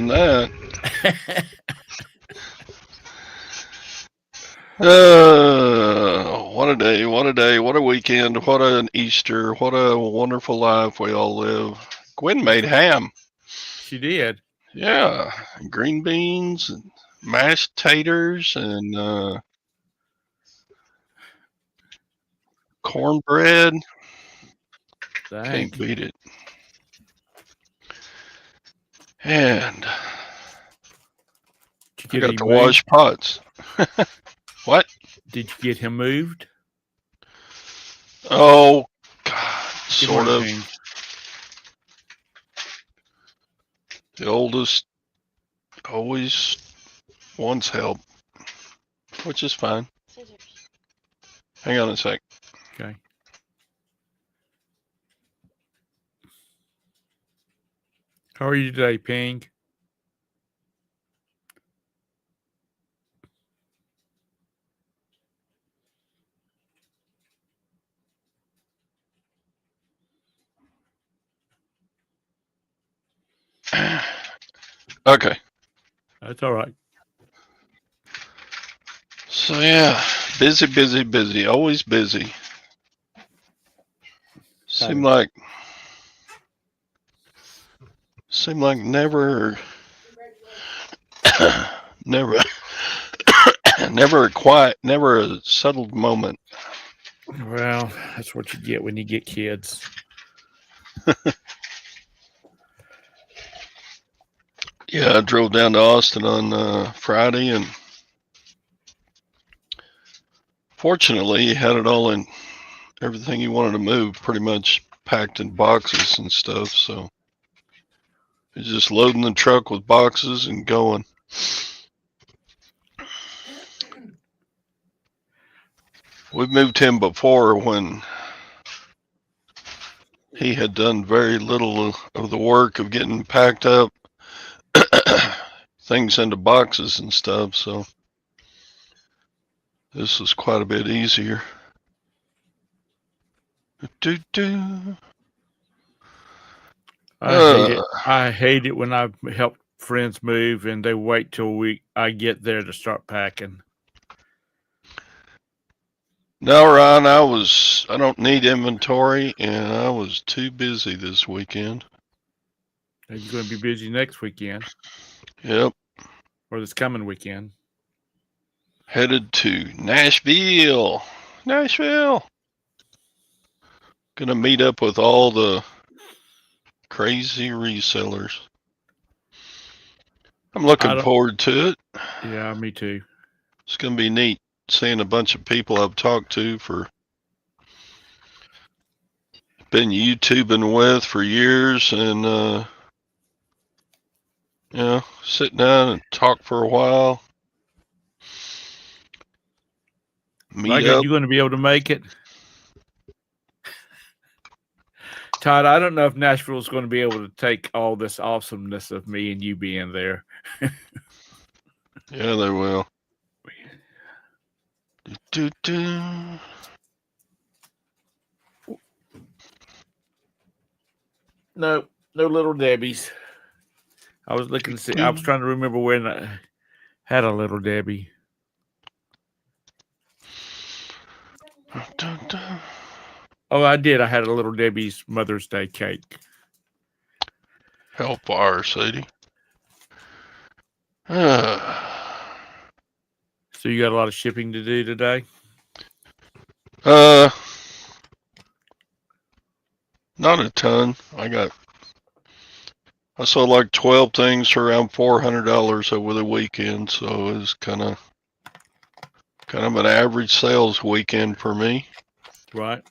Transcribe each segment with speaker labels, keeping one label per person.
Speaker 1: than that. What a day, what a day, what a weekend, what an Easter, what a wonderful life we all live. Gwen made ham.
Speaker 2: She did.
Speaker 1: Yeah, green beans and mashed taters and cornbread.
Speaker 2: Dang.
Speaker 1: Can't beat it. And I got to wash pots. What?
Speaker 2: Did you get him moved?
Speaker 1: Oh, God, sort of. The oldest always wants help, which is fine. Scissors. Hang on a sec.
Speaker 2: Okay. How are you today, Pink?
Speaker 1: Okay.
Speaker 2: That's all right.
Speaker 1: So yeah, busy, busy, busy. Always busy. Seem like never, never, never a quiet, never a settled moment.
Speaker 2: Well, that's what you get when you get kids.
Speaker 1: Yeah, I drove down to Austin on Friday, and fortunately, he had it all in, everything he wanted to move pretty much packed in boxes and stuff, so he's just loading the truck with boxes and going. We've moved him before when he had done very little of the work of getting packed up things into boxes and stuff, so this is quite a bit easier.
Speaker 2: I hate it when I help friends move and they wait till I get there to start packing.
Speaker 1: No, Ron, I don't need inventory, and I was too busy this weekend.
Speaker 2: Are you going to be busy next weekend?
Speaker 1: Yep.
Speaker 2: Or this coming weekend?
Speaker 1: Headed to Nashville. Gonna meet up with all the crazy resellers. I'm looking forward to it.
Speaker 2: Yeah, me too.
Speaker 1: It's gonna be neat seeing a bunch of people I've talked to been YouTubing with for years, and sit down and talk for a while.
Speaker 2: Meet up. You going to be able to make it? Todd, I don't know if Nashville is going to be able to take all this awesomeness of me and you being there.
Speaker 1: Yeah, they will.
Speaker 2: No Little Debbie's. I was looking to see. I was trying to remember when I had a Little Debbie. Oh, I did. I had a Little Debbie's Mother's Day cake.
Speaker 1: Hellfire, Sadie.
Speaker 2: So you got a lot of shipping to do today?
Speaker 1: Not a ton. I sold like 12 things for around $400 over the weekend, so it was kind of an average sales weekend for me.
Speaker 2: Right.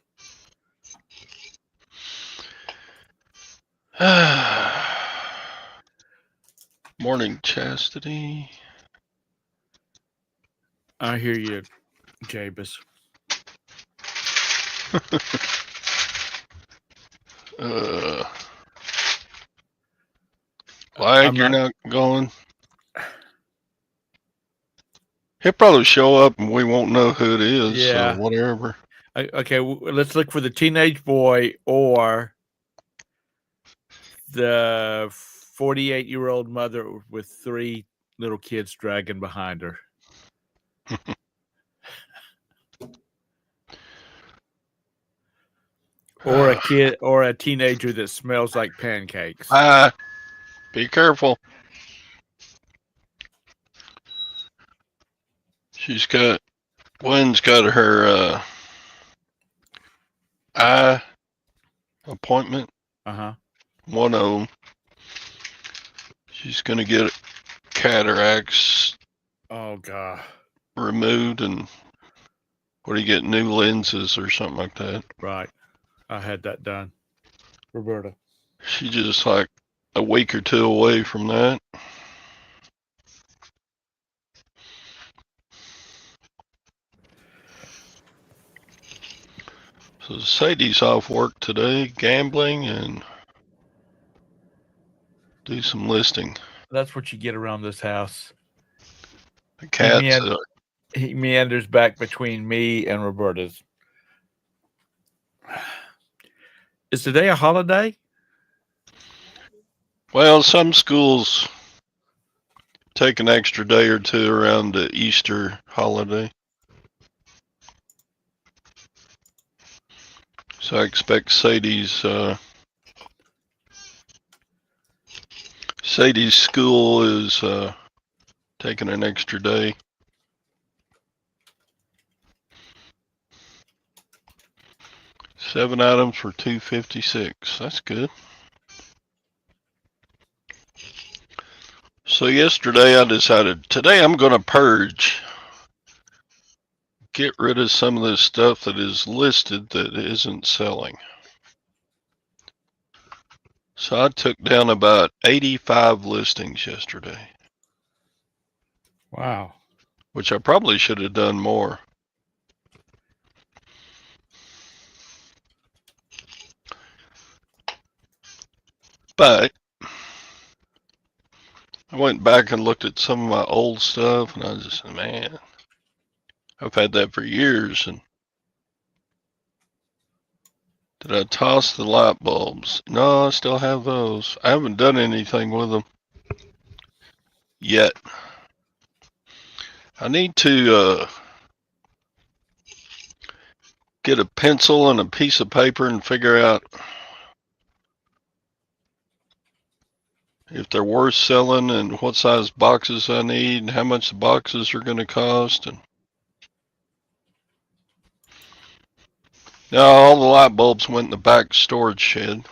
Speaker 1: Morning, Chastity.
Speaker 2: I hear you, Jabez.
Speaker 1: Lag, you're not going. He'll probably show up and we won't know who it is. Yeah. So whatever.
Speaker 2: Okay, let's look for the teenage boy or the 48-year-old mother with 3 little kids dragging behind her. Or a kid or a teenager that smells like pancakes.
Speaker 1: Be careful. Gwen's got her eye appointment. One of them. She's gonna get cataracts.
Speaker 2: Oh God.
Speaker 1: Removed, and what do you get? New lenses or something like that.
Speaker 2: Right. I had that done. Roberta.
Speaker 1: She's just like a week or 2 away from that. So Sadie's off work today, gambling and do some listing.
Speaker 2: That's what you get around this house.
Speaker 1: The cats.
Speaker 2: He meanders back between me and Roberta's. Is today a holiday?
Speaker 1: Well, some schools take an extra day or 2 around the Easter holiday. So I expect Sadie's school is taking an extra day. Seven items for $256. That's good. So yesterday I decided today I'm going to purge. Get rid of some of this stuff that is listed that isn't selling. So I took down about 85 listings yesterday.
Speaker 2: Wow.
Speaker 1: Which I probably should have done more. But I went back and looked at some of my old stuff, and I just said, man, I've had that for years. And did I toss the light bulbs? No, I still have those. I haven't done anything with them yet. I need to get a pencil and a piece of paper and figure out if they're worth selling and what size boxes I need and how much the boxes are going to cost. And now all the light bulbs went in the back storage shed.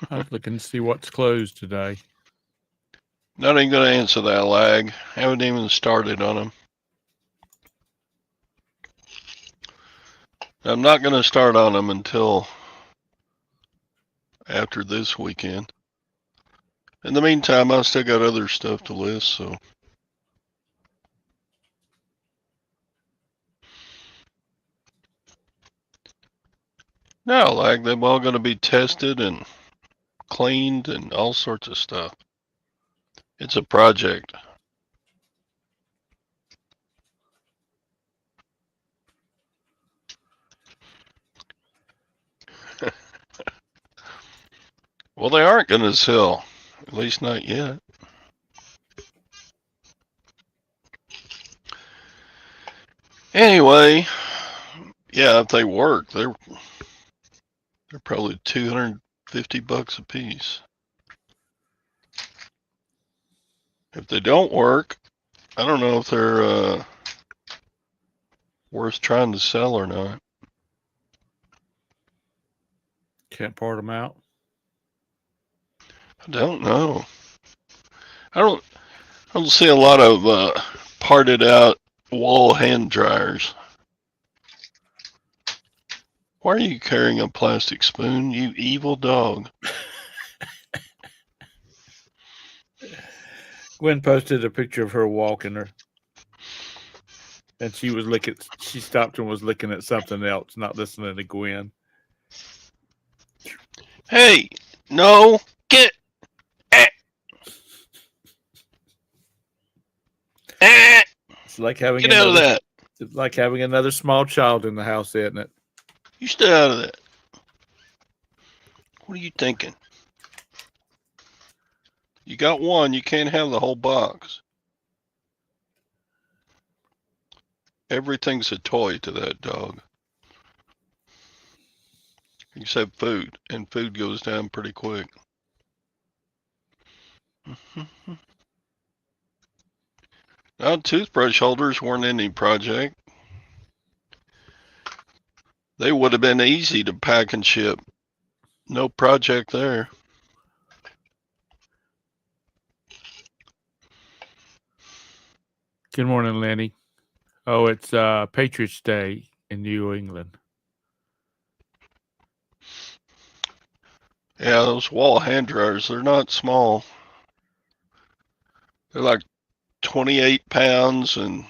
Speaker 2: I was looking to see what's closed today.
Speaker 1: Not even going to answer that lag. Haven't even started on them. I'm not going to start on them until after this weekend. In the meantime, I still got other stuff to list, so. No, like they're all going to be tested and cleaned and all sorts of stuff. It's a project. Well, they aren't going to sell, at least not yet. Anyway, yeah, if they work, they're probably $250 a piece. If they don't work, I don't know if they're worth trying to sell or not.
Speaker 2: Can't part them out.
Speaker 1: I don't know. I don't see a lot of parted out wall hand dryers. Why are you carrying a plastic spoon, you evil dog?
Speaker 2: Gwen posted a picture of her walking her. And she stopped and was looking at something else, not listening to Gwen.
Speaker 1: Hey, no, get.
Speaker 2: like having
Speaker 1: Get out of that.
Speaker 2: It's like having another small child in the house, isn't it?
Speaker 1: You stay out of that. What are you thinking? You got one. You can't have the whole box. Everything's a toy to that dog. Except food. And food goes down pretty quick. Now, toothbrush holders weren't any project. They would have been easy to pack and ship. No project there.
Speaker 2: Good morning, Lenny. Oh, it's Patriots Day in New England.
Speaker 1: Yeah, those wall hand dryers, they're not small. They're like 28 pounds and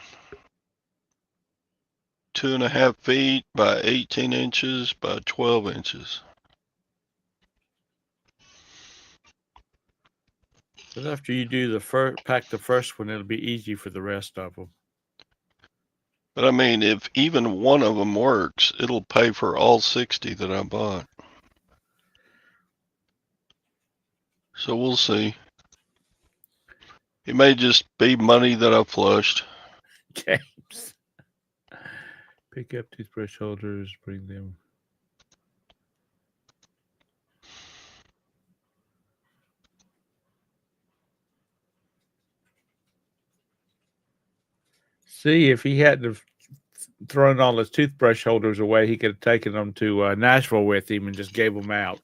Speaker 1: 2.5 feet by 18 inches by 12 inches.
Speaker 2: But after you do pack the first one, it'll be easy for the rest of them.
Speaker 1: But I mean, if even one of them works, it'll pay for all 60 that I bought. So we'll see. It may just be money that I flushed.
Speaker 2: James. Pick up toothbrush holders, bring them. See, if he hadn't thrown all his toothbrush holders away, he could have taken them to Nashville with him and just gave them out.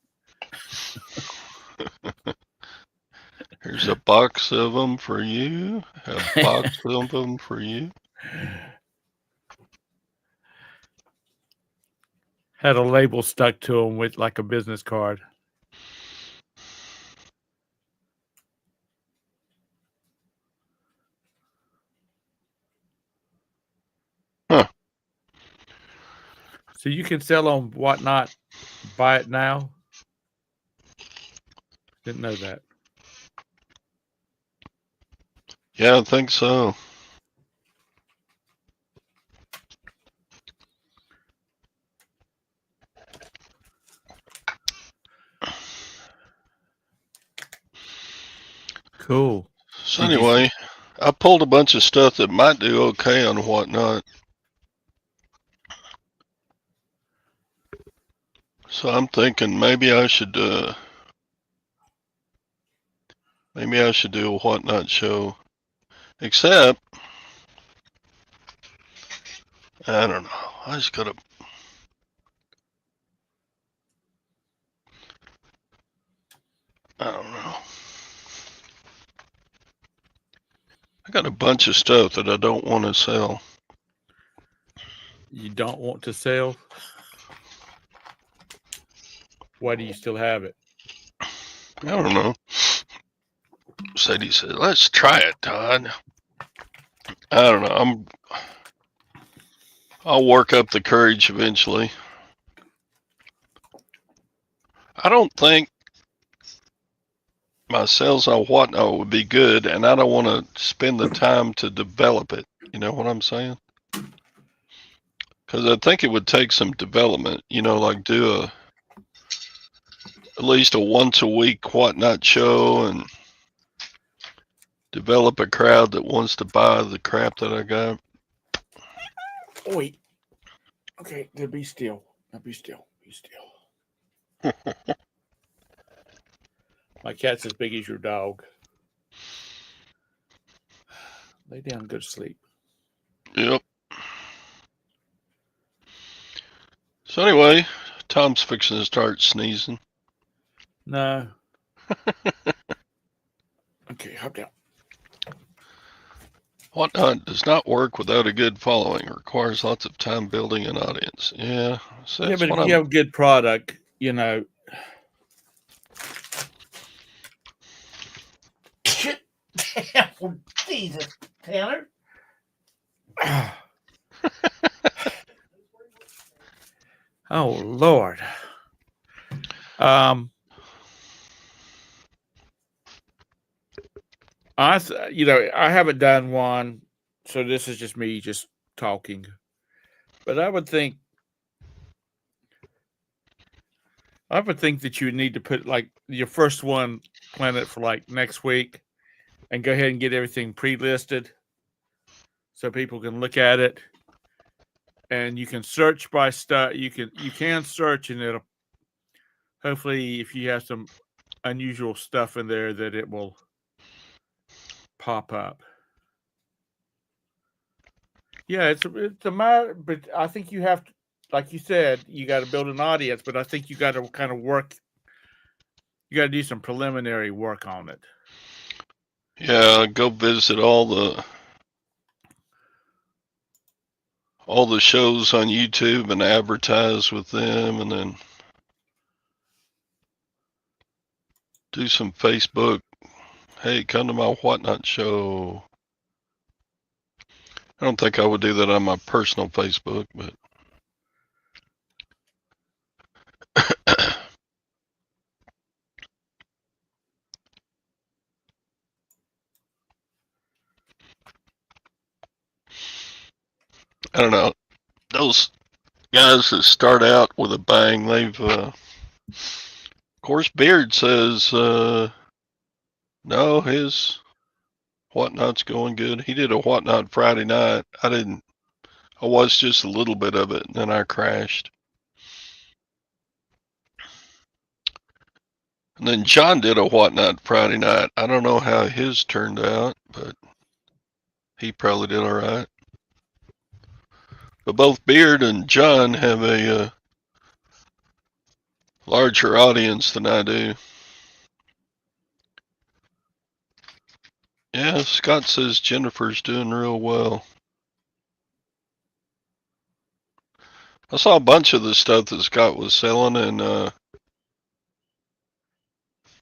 Speaker 1: Here's a box of them for you. A box of them for you.
Speaker 2: Had a label stuck to him with like a business card.
Speaker 1: Huh.
Speaker 2: So you can sell on Whatnot, buy it now? Didn't know that.
Speaker 1: Yeah, I think so.
Speaker 2: Cool.
Speaker 1: So anyway, I pulled a bunch of stuff that might do okay on Whatnot. So I'm thinking maybe I should do a Whatnot show. Except, I don't know. I just gotta. I don't know. I got a bunch of stuff that I don't want to sell.
Speaker 2: You don't want to sell? Why do you still have it?
Speaker 1: I don't know. Sadie said, let's try it, Todd. I don't know. I'll work up the courage eventually. I don't think my sales on Whatnot would be good, and I don't want to spend the time to develop it. You know what I'm saying? Because I think it would take some development, like do at least a once a week Whatnot show and develop a crowd that wants to buy the crap that I got.
Speaker 2: Wait. Okay, then be still. Now be still. Be still. My cat's as big as your dog. Lay down and go to sleep.
Speaker 1: Yep. So anyway, Tom's fixing to start sneezing.
Speaker 2: No. Okay, hop down.
Speaker 1: Whatnot does not work without a good following. It requires lots of time building an audience. Yeah. So
Speaker 2: Yeah, but if you have a good product, Jesus, Tanner. Oh Lord. I haven't done one So this is just me just talking. But I would think that you would need to put like your first one, plan it for like next week, and go ahead and get everything pre-listed so people can look at it. And you can search by stuff. You can search, and it'll hopefully, if you have some unusual stuff in there, that it will pop up. Yeah, it's a matter, but I think you have to, like you said, you got to build an audience. But I think you got to kind of work. You got to do some preliminary work on it.
Speaker 1: Yeah, go visit all the shows on YouTube and advertise with them, and then do some Facebook. Hey, come to my Whatnot show. I don't think I would do that on my personal Facebook, but I don't know. Those guys that start out with a bang, they've, of course, Beard says, no, his Whatnot's going good. He did a Whatnot Friday night. I watched just a little bit of it, and then I crashed. And then John did a Whatnot Friday night. I don't know how his turned out, but he probably did all right. But both Beard and John have a larger audience than I do. Yeah, Scott says Jennifer's doing real well. I saw a bunch of the stuff that Scott was selling, and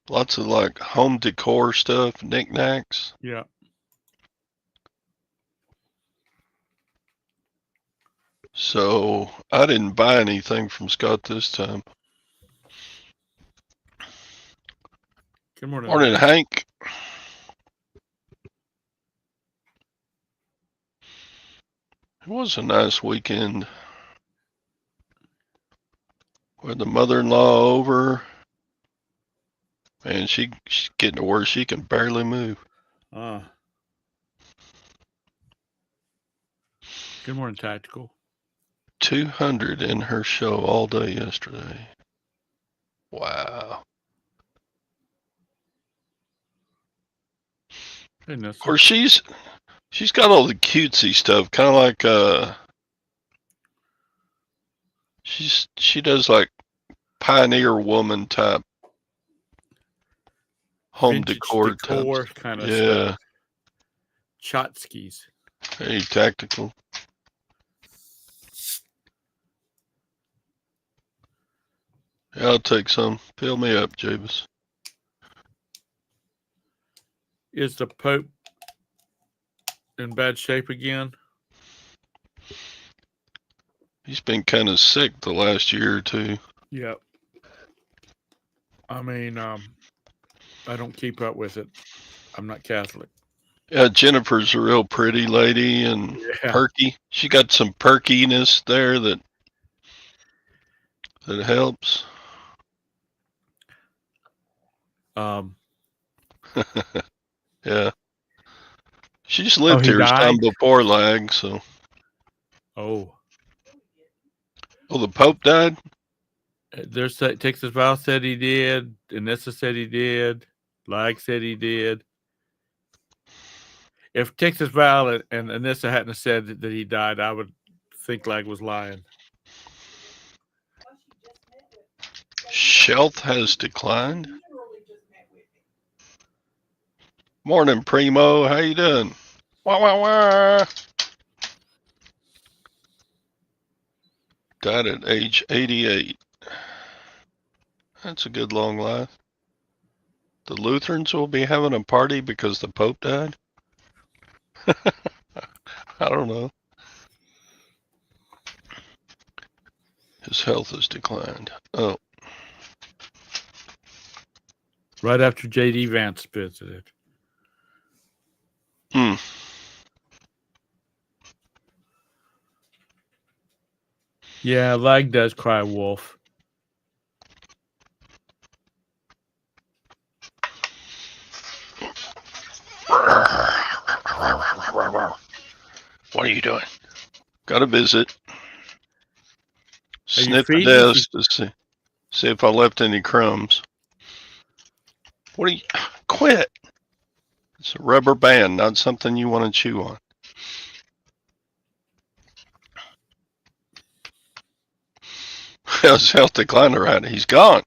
Speaker 1: lots of like home decor stuff, knickknacks.
Speaker 2: Yeah.
Speaker 1: So I didn't buy anything from Scott this time.
Speaker 2: Good morning.
Speaker 1: Morning, Hank. It was a nice weekend. We had the mother-in-law over, and she's getting to where she can barely move.
Speaker 2: Good morning, Tactical.
Speaker 1: 200 in her show all day yesterday. Wow. Of course, she's got all the cutesy stuff, kind of like she does like pioneer woman type home decor type.
Speaker 2: Kind of stuff. Chotskis.
Speaker 1: Hey, Tactical. Yeah, I'll take some. Fill me up, Javis.
Speaker 2: Is the Pope in bad shape again?
Speaker 1: He's been kind of sick the last year or two.
Speaker 2: Yep. I mean, I don't keep up with it. I'm not Catholic.
Speaker 1: Yeah, Jennifer's a real pretty lady and perky. She got some perkiness there that helps. Yeah. She's lived here some before Lag, so.
Speaker 2: Oh,
Speaker 1: the Pope died?
Speaker 2: There's Texas Val said he did. Anissa said he did. Lag said he did. If Texas Val and Anissa hadn't said that he died, I would think Lag was lying.
Speaker 1: Shelf has declined. Morning, Primo. How you doing? Wah, wah, wah. Died at age 88. That's a good long life. The Lutherans will be having a party because the Pope died? I don't know. His health has declined. Oh.
Speaker 2: Right after J.D. Vance visited. Yeah, lag does cry wolf.
Speaker 1: What are you doing? Got to visit.
Speaker 2: Are you
Speaker 1: Sniff the
Speaker 2: feeding?
Speaker 1: desk to see if I left any crumbs. What are you? Quit. It's a rubber band, not something you want to chew on. How's health decliner right? He's gone.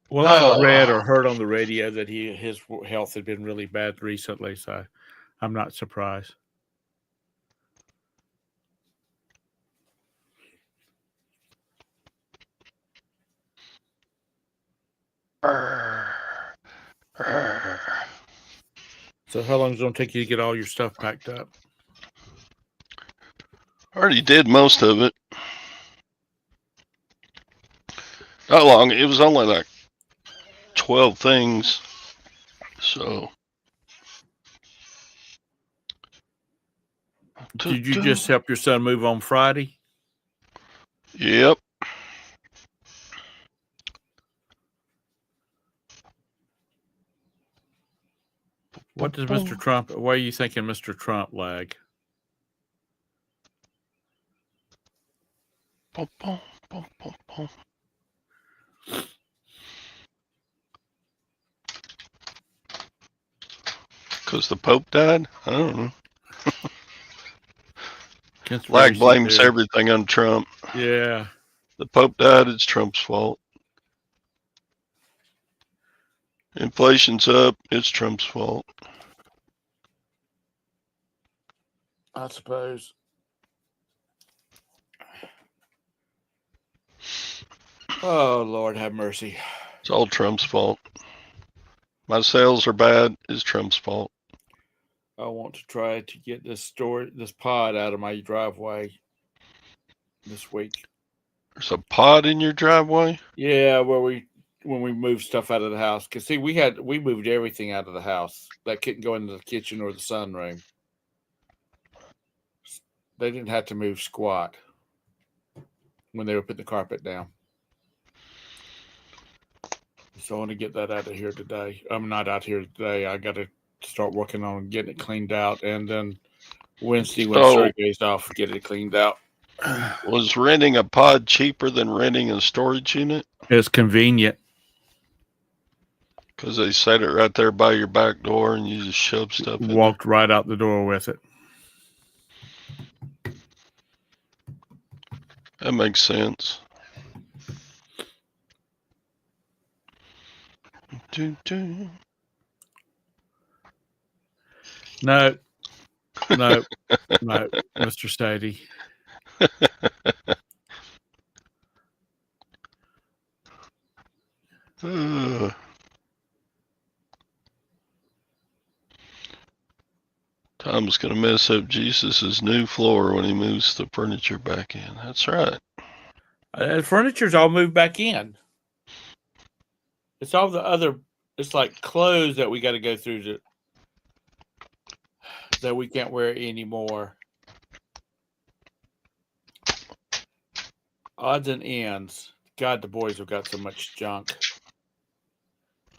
Speaker 2: Well, I read or heard on the radio that his health had been really bad recently, so I'm not surprised. So how long is it going to take you to get all your stuff packed up?
Speaker 1: Already did most of it. Not long. It was only like 12 things. So.
Speaker 2: Did you just help your son move on Friday?
Speaker 1: Yep.
Speaker 2: What does Mr. Trump, why are you thinking Mr. Trump lag?
Speaker 1: Because the Pope died? I don't know.
Speaker 2: Conspiracy
Speaker 1: Lag blames
Speaker 2: theory.
Speaker 1: everything on Trump.
Speaker 2: Yeah.
Speaker 1: The Pope died, it's Trump's fault. Inflation's up, it's Trump's fault.
Speaker 2: I suppose. Oh, Lord have mercy.
Speaker 1: It's all Trump's fault. My sales are bad, it's Trump's fault.
Speaker 2: I want to try to get this pod out of my driveway this week.
Speaker 1: There's a pod in your driveway?
Speaker 2: Yeah, when we moved stuff out of the house. Because see, we moved everything out of the house that couldn't go into the kitchen or the sunroom. They didn't have to move squat when they were putting the carpet down. So I want to get that out of here today. I'm not out here today. I got to start working on getting it cleaned out, and then Wednesday when Sergey's off, get it cleaned out.
Speaker 1: Was renting a pod cheaper than renting a storage unit?
Speaker 2: It's convenient.
Speaker 1: Because they set it right there by your back door and you just shove stuff in.
Speaker 2: Walked right out the door with it.
Speaker 1: That makes sense.
Speaker 2: No, Mr. Stady.
Speaker 1: Tom's going to mess up Jesus' new floor when he moves the furniture back in. That's right.
Speaker 2: The furniture's all moved back in. It's all the other, it's like clothes that we got to go through that we can't wear anymore. Odds and ends. God, the boys have got so much junk.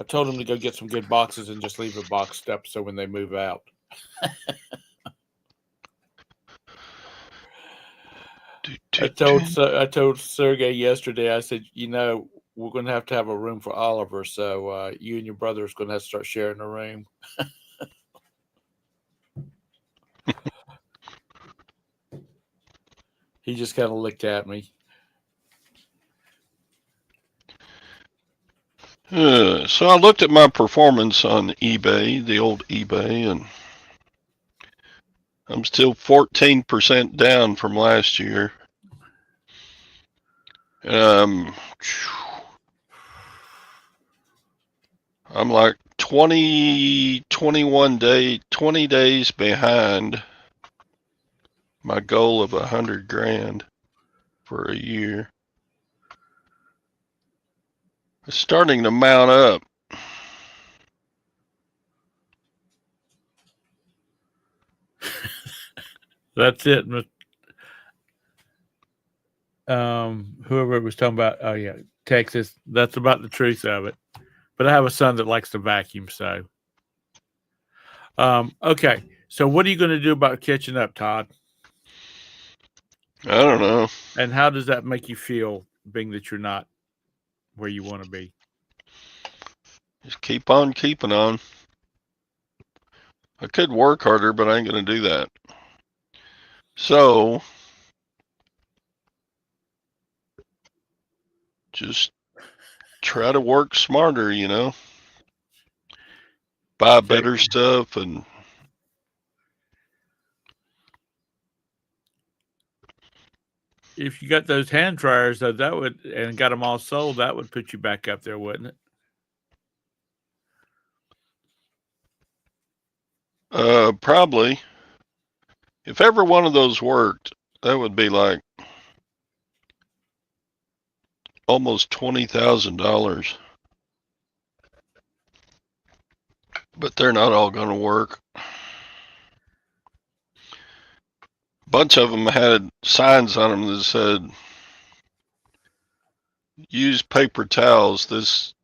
Speaker 2: I told them to go get some good boxes and just leave it boxed up so when they move out. I told Sergey yesterday, I said, we're going to have a room for Oliver, so you and your brother is going to have to start sharing a room. He just kind of looked at me.
Speaker 1: So I looked at my performance on eBay, the old eBay, and I'm still 14% down from last year. I'm like 20 days behind my goal of $100,000 for a year. It's starting to mount up.
Speaker 2: That's it. Whoever it was talking about, oh yeah, Texas. That's about the truth of it. But I have a son that likes to vacuum, so okay. So what are you going to do about catching up, Todd?
Speaker 1: I don't know.
Speaker 2: And how does that make you feel, being that you're not where you want to be?
Speaker 1: Just keep on keeping on. I could work harder, but I ain't gonna do that. So just try to work smarter, you know. Buy better stuff and
Speaker 2: if you got those hand dryers, though, that would, and got them all sold, that would put you back up there, wouldn't it?
Speaker 1: probably if every one of those worked, that would be like almost $20,000. But they're not all going to work. A bunch of them had signs on them that said, use paper towels. This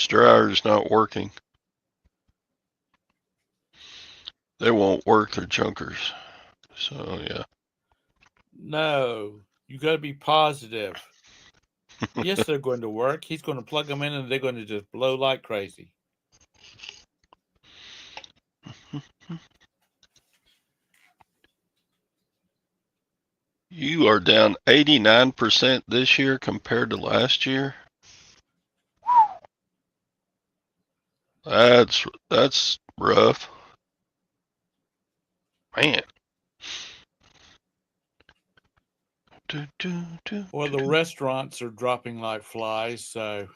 Speaker 1: dryer is not working. They won't work. They're junkers. So, yeah.
Speaker 2: No, you got to be positive. Yes, they're going to work. He's going to plug them in and they're going to just blow like crazy.
Speaker 1: You are down 89% this year compared to last year. That's rough. Man.
Speaker 2: Well, the restaurants are dropping like flies, so.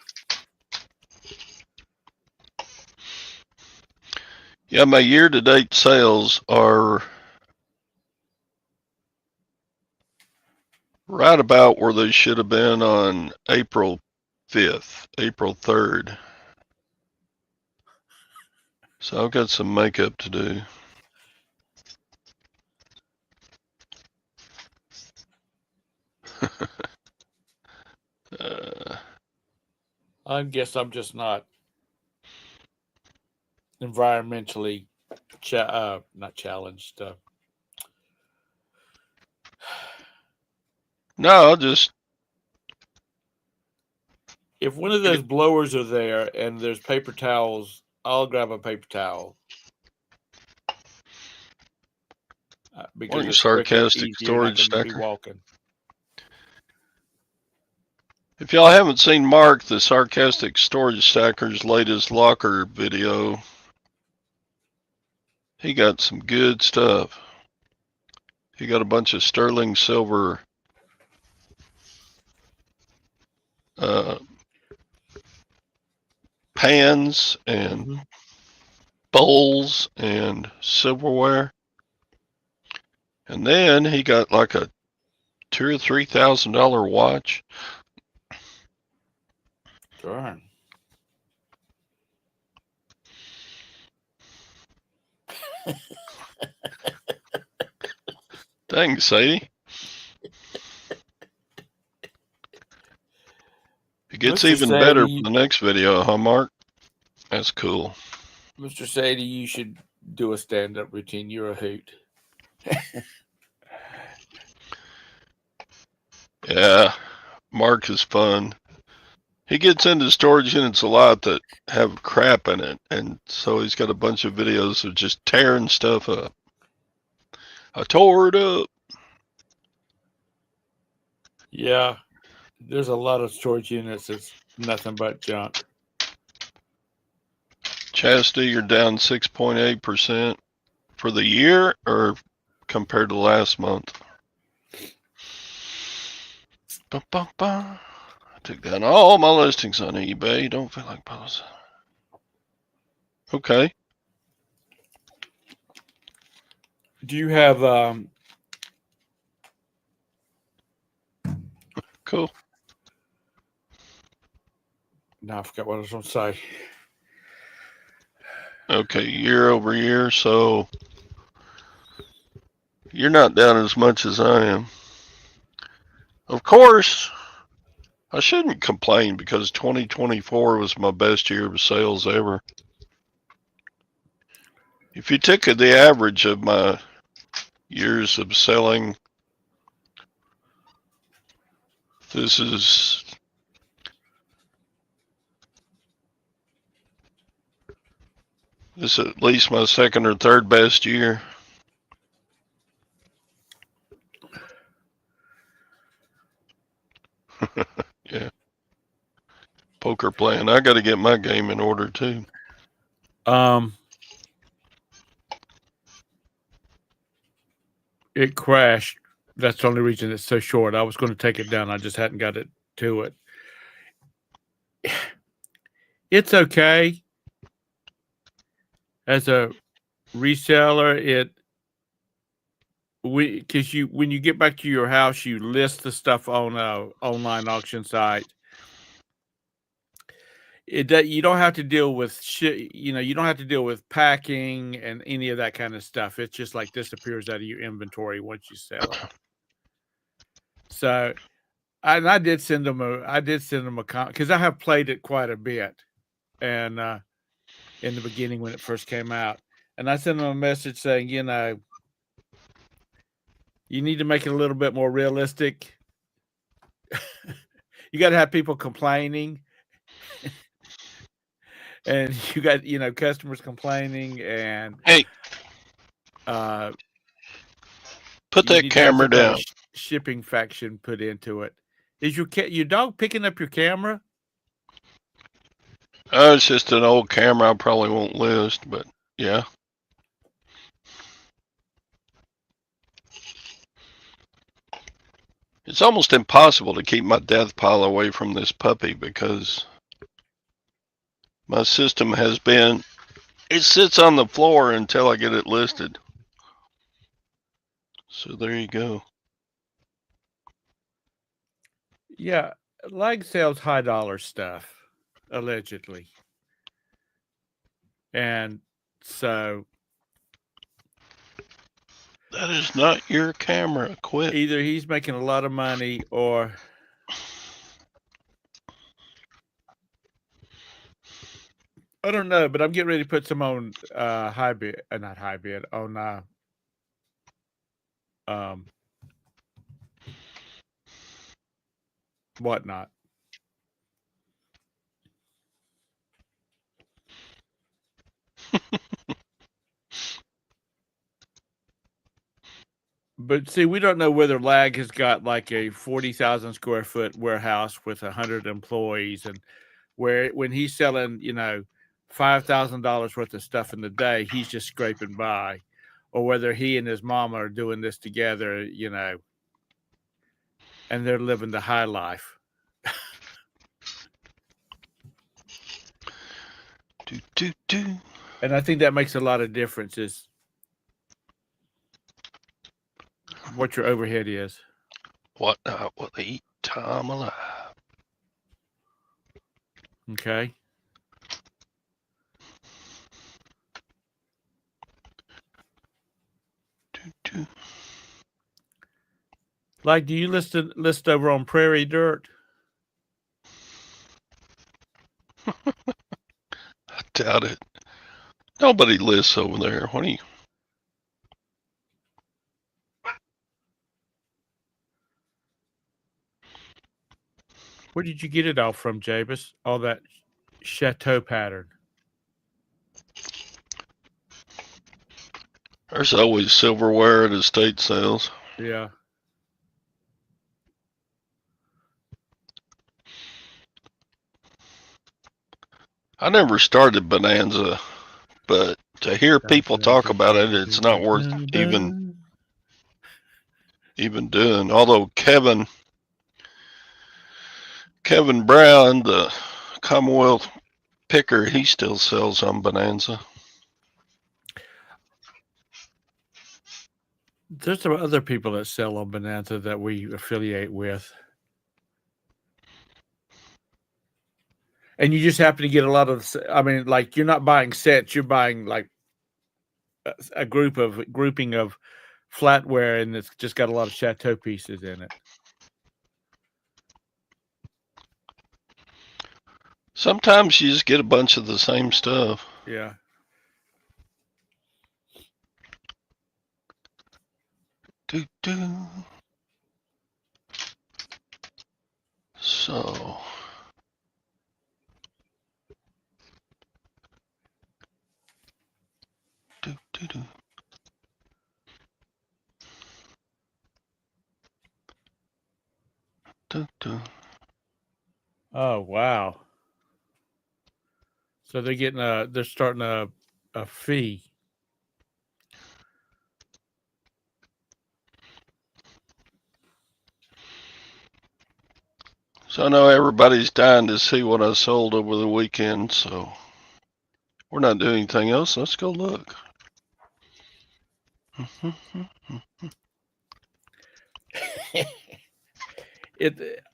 Speaker 1: Yeah, my year-to-date sales are right about where they should have been on April 5th, April 3rd. So I've got some makeup to do.
Speaker 2: I guess I'm just not environmentally not challenged.
Speaker 1: No, just
Speaker 2: if one of those blowers are there and there's paper towels, I'll grab a paper towel. Because it's
Speaker 1: sarcastic
Speaker 2: quick and
Speaker 1: storage
Speaker 2: easy, and I can be
Speaker 1: stacker.
Speaker 2: walking.
Speaker 1: If y'all haven't seen Mark, the sarcastic storage stacker's latest locker video, he got some good stuff. He got a bunch of sterling silver pans and bowls and silverware. And then he got like a $2,000 or $3,000 watch.
Speaker 2: Darn.
Speaker 1: Dang, Sadie. It gets
Speaker 2: Mr.
Speaker 1: even
Speaker 2: Sadie,
Speaker 1: better for the next video, huh, Mark? That's cool.
Speaker 2: Mr. Sadie, you should do a stand-up routine. You're a hoot.
Speaker 1: Yeah, Mark is fun. He gets into storage units a lot that have crap in it, and so he's got a bunch of videos of just tearing stuff up. I tore it up.
Speaker 2: Yeah, there's a lot of storage units that's nothing but junk.
Speaker 1: Chastity, you're down 6.8% for the year or compared to last month? I took down all my listings on eBay. Don't feel like posting. Okay.
Speaker 2: Do you have
Speaker 1: Cool.
Speaker 2: no, I forgot what I was going to say.
Speaker 1: Okay, year over year. So You're not down as much as I am. Of course, I shouldn't complain because 2024 was my best year of sales ever. If you took the average of my years of selling, this is at least my second or third best year. Yeah. Poker playing. I got to get my game in order too.
Speaker 2: It crashed. That's the only reason it's so short. I was going to take it down. I just hadn't got it to it. It's okay. As a reseller, because when you get back to your house, you list the stuff on a online auction site. You don't have to deal with shit. You don't have to deal with packing and any of that kind of stuff. It's just like disappears out of your inventory once you sell it. So, I did send them a comment because I have played it quite a bit, and in the beginning when it first came out, and I sent them a message saying, you need to make it a little bit more realistic. You got to have people complaining. And you got, customers complaining and
Speaker 1: hey, put that camera down.
Speaker 2: Shipping faction put into it. Is your dog picking up your camera?
Speaker 1: It's just an old camera. I probably won't list, but yeah. It's almost impossible to keep my death pile away from this puppy because my system has been, it sits on the floor until I get it listed. So there you go.
Speaker 2: Yeah, Lag sells high dollar stuff, allegedly. And so
Speaker 1: that is not your camera. Quit.
Speaker 2: Either he's making a lot of money or I don't know, but I'm getting ready to put some on high bid, not high bid, on whatnot. But see, we don't know whether Lag has got like a 40,000 square foot warehouse with 100 employees, and where when he's selling, $5,000 worth of stuff in the day, he's just scraping by, or whether he and his mama are doing this together, and they're living the high life. And I think that makes a lot of difference. Is what your overhead is.
Speaker 1: What not will eat Tom alive?
Speaker 2: Okay. Like, do you list over on Prairie Dirt?
Speaker 1: I doubt it. Nobody lists over there. What do you?
Speaker 2: Where did you get it all from, Jabus? All that chateau pattern.
Speaker 1: There's always silverware at estate sales.
Speaker 2: Yeah.
Speaker 1: I never started Bonanza, but to hear people talk about it, it's not worth even doing. Although Kevin Brown, the Commonwealth picker, he still sells on Bonanza.
Speaker 2: There's some other people that sell on Bonanza that we affiliate with. And you just happen to get a lot of, you're not buying sets, you're buying like a grouping of flatware, and it's just got a lot of chateau pieces in it.
Speaker 1: Sometimes you just get a bunch of the same stuff.
Speaker 2: Yeah.
Speaker 1: Do do. So. Do do do. Do do.
Speaker 2: Oh wow. So they're starting a fee.
Speaker 1: So I know everybody's dying to see what I sold over the weekend, so we're not doing anything else. Let's go look.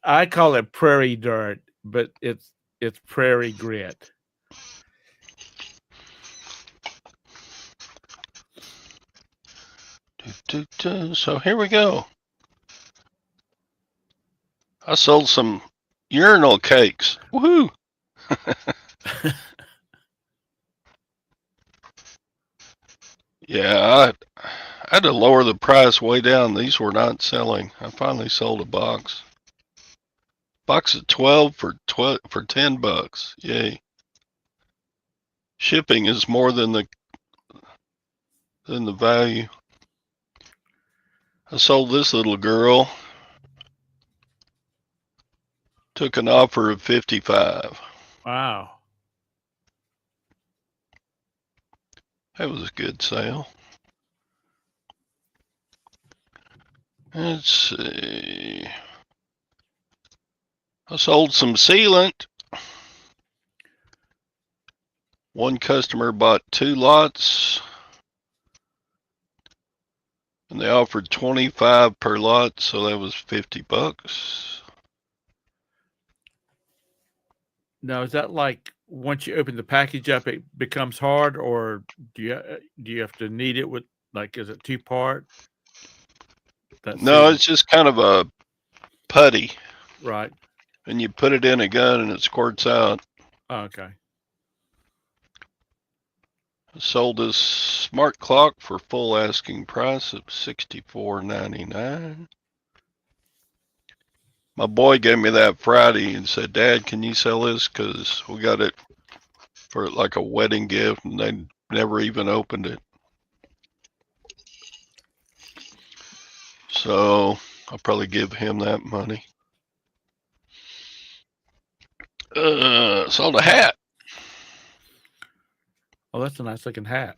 Speaker 2: I call it prairie dirt, but it's prairie grit.
Speaker 1: So here we go. I sold some urinal cakes. Woohoo! Yeah, I had to lower the price way down. These were not selling. I finally sold a box. Box of 12 for $10. Yay. Shipping is more than the value. I sold this little girl. Took an offer of 55.
Speaker 2: Wow.
Speaker 1: That was a good sale. Let's see. I sold some sealant. One customer bought 2 lots. And they offered 25 per lot, so that was $50.
Speaker 2: Now, is that like once you open the package up, it becomes hard, or do you have to knead it with, like, is it 2-part?
Speaker 1: No, it's just kind of a putty.
Speaker 2: Right.
Speaker 1: And you put it in a gun and it squirts out.
Speaker 2: Oh, okay.
Speaker 1: I sold this smart clock for full asking price of $64.99. My boy gave me that Friday and said, Dad, can you sell this? Because we got it for like a wedding gift and they never even opened it. So I'll probably give him that money. Sold a hat.
Speaker 2: Oh, that's a nice looking hat.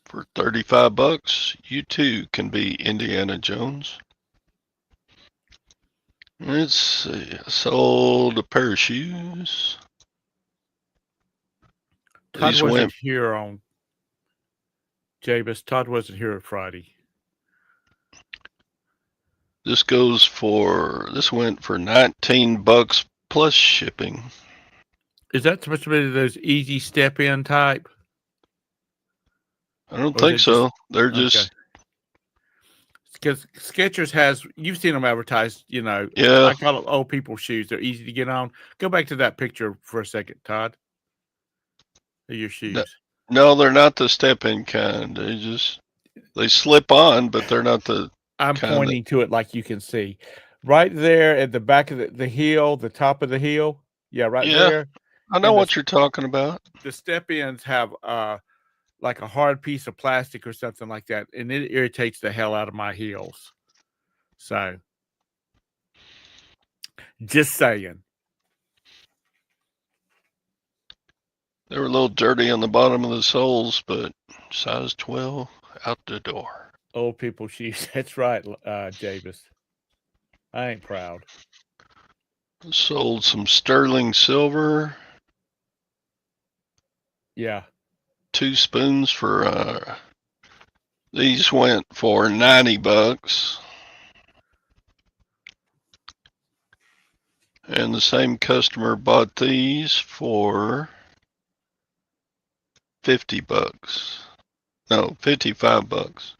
Speaker 1: For $35. You too can be Indiana Jones. Let's see. I sold a pair of shoes.
Speaker 2: Todd
Speaker 1: These
Speaker 2: wasn't
Speaker 1: went.
Speaker 2: here on Jabus. Todd wasn't here at Friday.
Speaker 1: This went for $19 plus shipping.
Speaker 2: Is that supposed to be those easy step in type?
Speaker 1: I don't think so. They're just.
Speaker 2: Because Skechers has, you've seen them advertised,
Speaker 1: Yeah.
Speaker 2: I call them old people shoes. They're easy to get on. Go back to that picture for a second, Todd. Your shoes.
Speaker 1: No, they're not the step-in kind. They slip on, but they're not the.
Speaker 2: I'm pointing to it like you can see. Right there at the back of the heel, the top of the heel. Yeah, right there.
Speaker 1: I know what you're talking about.
Speaker 2: The step-ins have like a hard piece of plastic or something like that, and it irritates the hell out of my heels. So, just saying.
Speaker 1: They were a little dirty on the bottom of the soles, but size 12 out the door.
Speaker 2: Old people shoes. That's right, Jabus. I ain't proud.
Speaker 1: Sold some sterling silver.
Speaker 2: Yeah.
Speaker 1: 2 spoons for these went for $90. And the same customer bought these for $50. No, $55.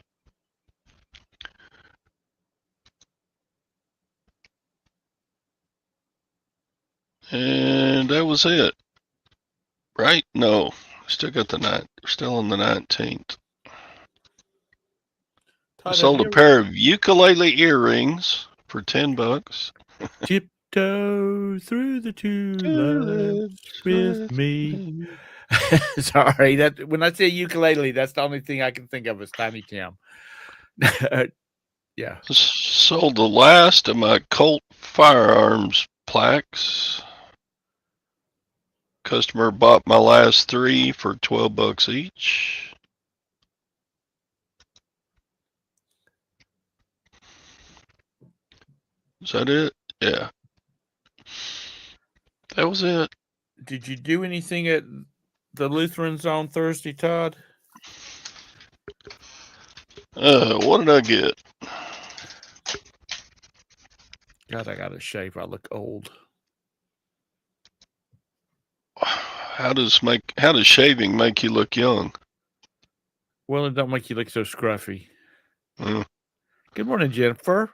Speaker 1: And that was it. Right? No. Still got the night. Still on the 19th. I
Speaker 2: Todd,
Speaker 1: sold a pair of ukulele earrings for $10.
Speaker 2: Tiptoe through the tulips with me. Sorry, that when I say ukulele, that's the only thing I can think of is Tiny Tim. Yeah.
Speaker 1: Sold the last of my Colt firearms plaques. Customer bought my last 3 for $12 each. Is that it? Yeah. That was it.
Speaker 2: Did you do anything at the Lutherans on Thursday, Todd?
Speaker 1: What did I get?
Speaker 2: God, I gotta shave. I look old.
Speaker 1: How does shaving make you look young?
Speaker 2: Well, it don't make you look so scruffy.
Speaker 1: Mm.
Speaker 2: Good morning, Jennifer.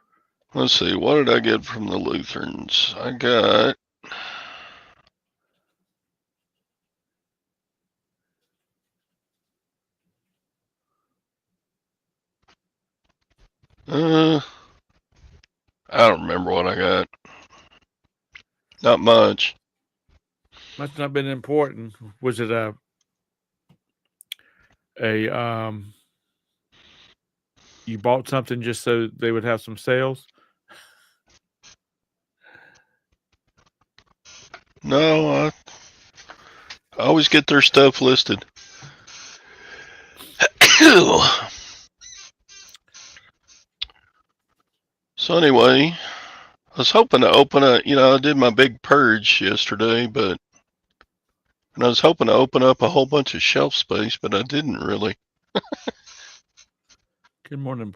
Speaker 1: Let's see. What did I get from the Lutherans? I got I don't remember what I got. Not much.
Speaker 2: Must not have been important. Was it a you bought something just so they would have some sales?
Speaker 1: No, I always get their stuff listed. So anyway, I was hoping to open I did my big purge yesterday, and I was hoping to open up a whole bunch of shelf space, but I didn't really.
Speaker 2: Good morning,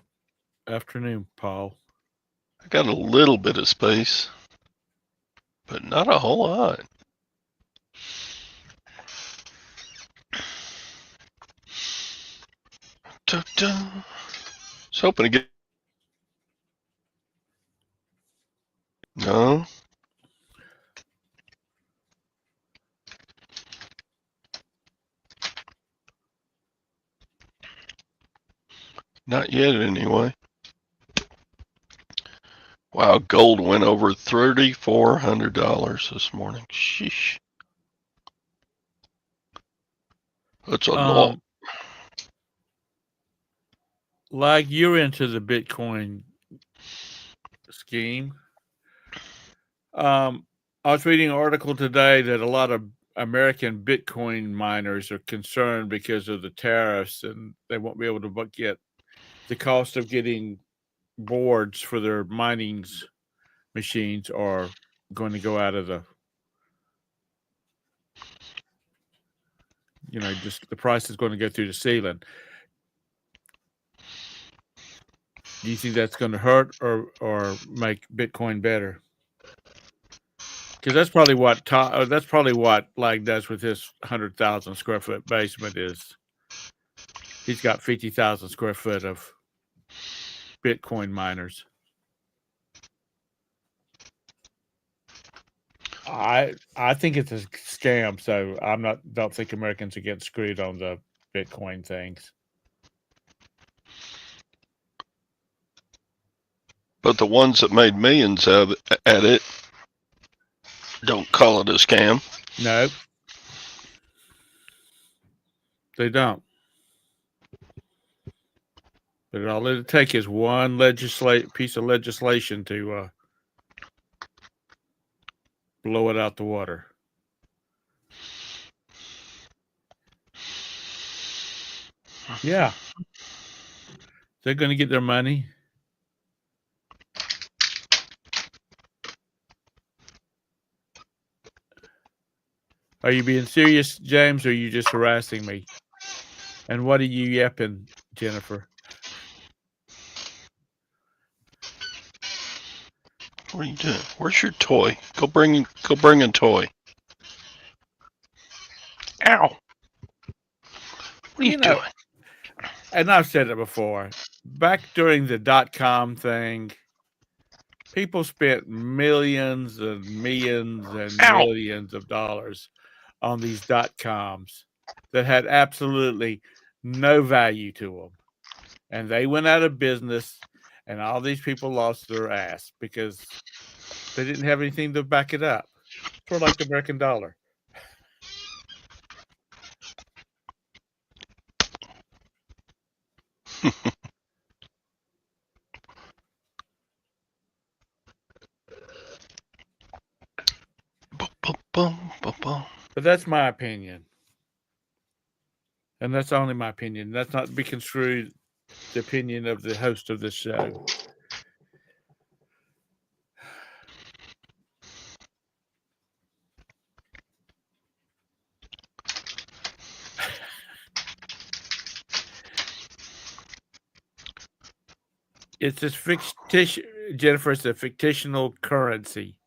Speaker 2: afternoon, Paul.
Speaker 1: I got a little bit of space, but not a whole lot. I was hoping to get. No. Not yet, anyway. Wow, gold went over $3,400 this morning. Sheesh. That's a lot.
Speaker 2: Like you're into the Bitcoin scheme. I was reading an article today that a lot of American Bitcoin miners are concerned because of the tariffs, and they won't be able to get the cost of getting boards for their mining machines are going to go out of the, just the price is going to go through the ceiling. Do you think that's going to hurt or make Bitcoin better? Because that's probably what Lag does with his 100,000 square foot basement is. He's got 50,000 square foot of Bitcoin miners. I think it's a scam, so don't think Americans are getting screwed on the Bitcoin things.
Speaker 1: But the ones that made millions at it don't call it a scam.
Speaker 2: No, they don't. But all it'll take is one piece of legislation to blow it out the water. Yeah. They're going to get their money. Are you being serious, James, or are you just harassing me? And what are you yapping, Jennifer?
Speaker 1: What are you doing? Where's your toy? Go bring a toy. Ow. What are you doing?
Speaker 2: And I've said it before. Back during the .com thing, People spent millions and millions and
Speaker 1: Ow!
Speaker 2: millions of dollars on these .coms that had absolutely no value to them, and they went out of business, and all these people lost their ass because they didn't have anything to back it up. Sort of like the American dollar.
Speaker 1: Boom, boom, boom, boom.
Speaker 2: But that's my opinion. And that's only my opinion. That's not to be construed the opinion of the host of this show. It's a fictitious, Jennifer, it's a fictional currency.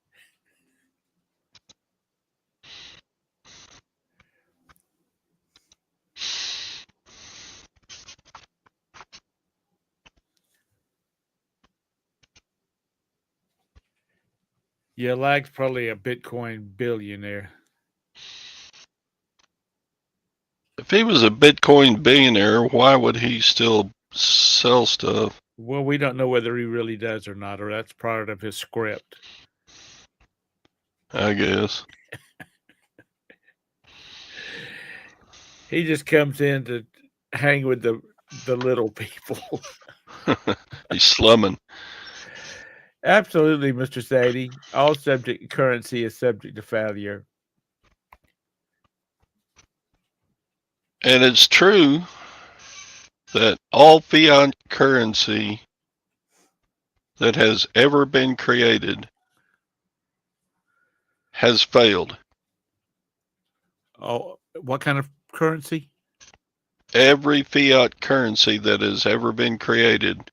Speaker 2: Yeah, Lag's probably a Bitcoin billionaire.
Speaker 1: If he was a Bitcoin billionaire, why would he still sell stuff?
Speaker 2: Well, we don't know whether he really does or not, or that's part of his script.
Speaker 1: I guess.
Speaker 2: He just comes in to hang with the little people.
Speaker 1: He's slumming.
Speaker 2: Absolutely, Mr. Sadie. All subject currency is subject to failure.
Speaker 1: And it's true that all fiat currency that has ever been created has failed.
Speaker 2: Oh, what kind of currency?
Speaker 1: Every fiat currency that has ever been created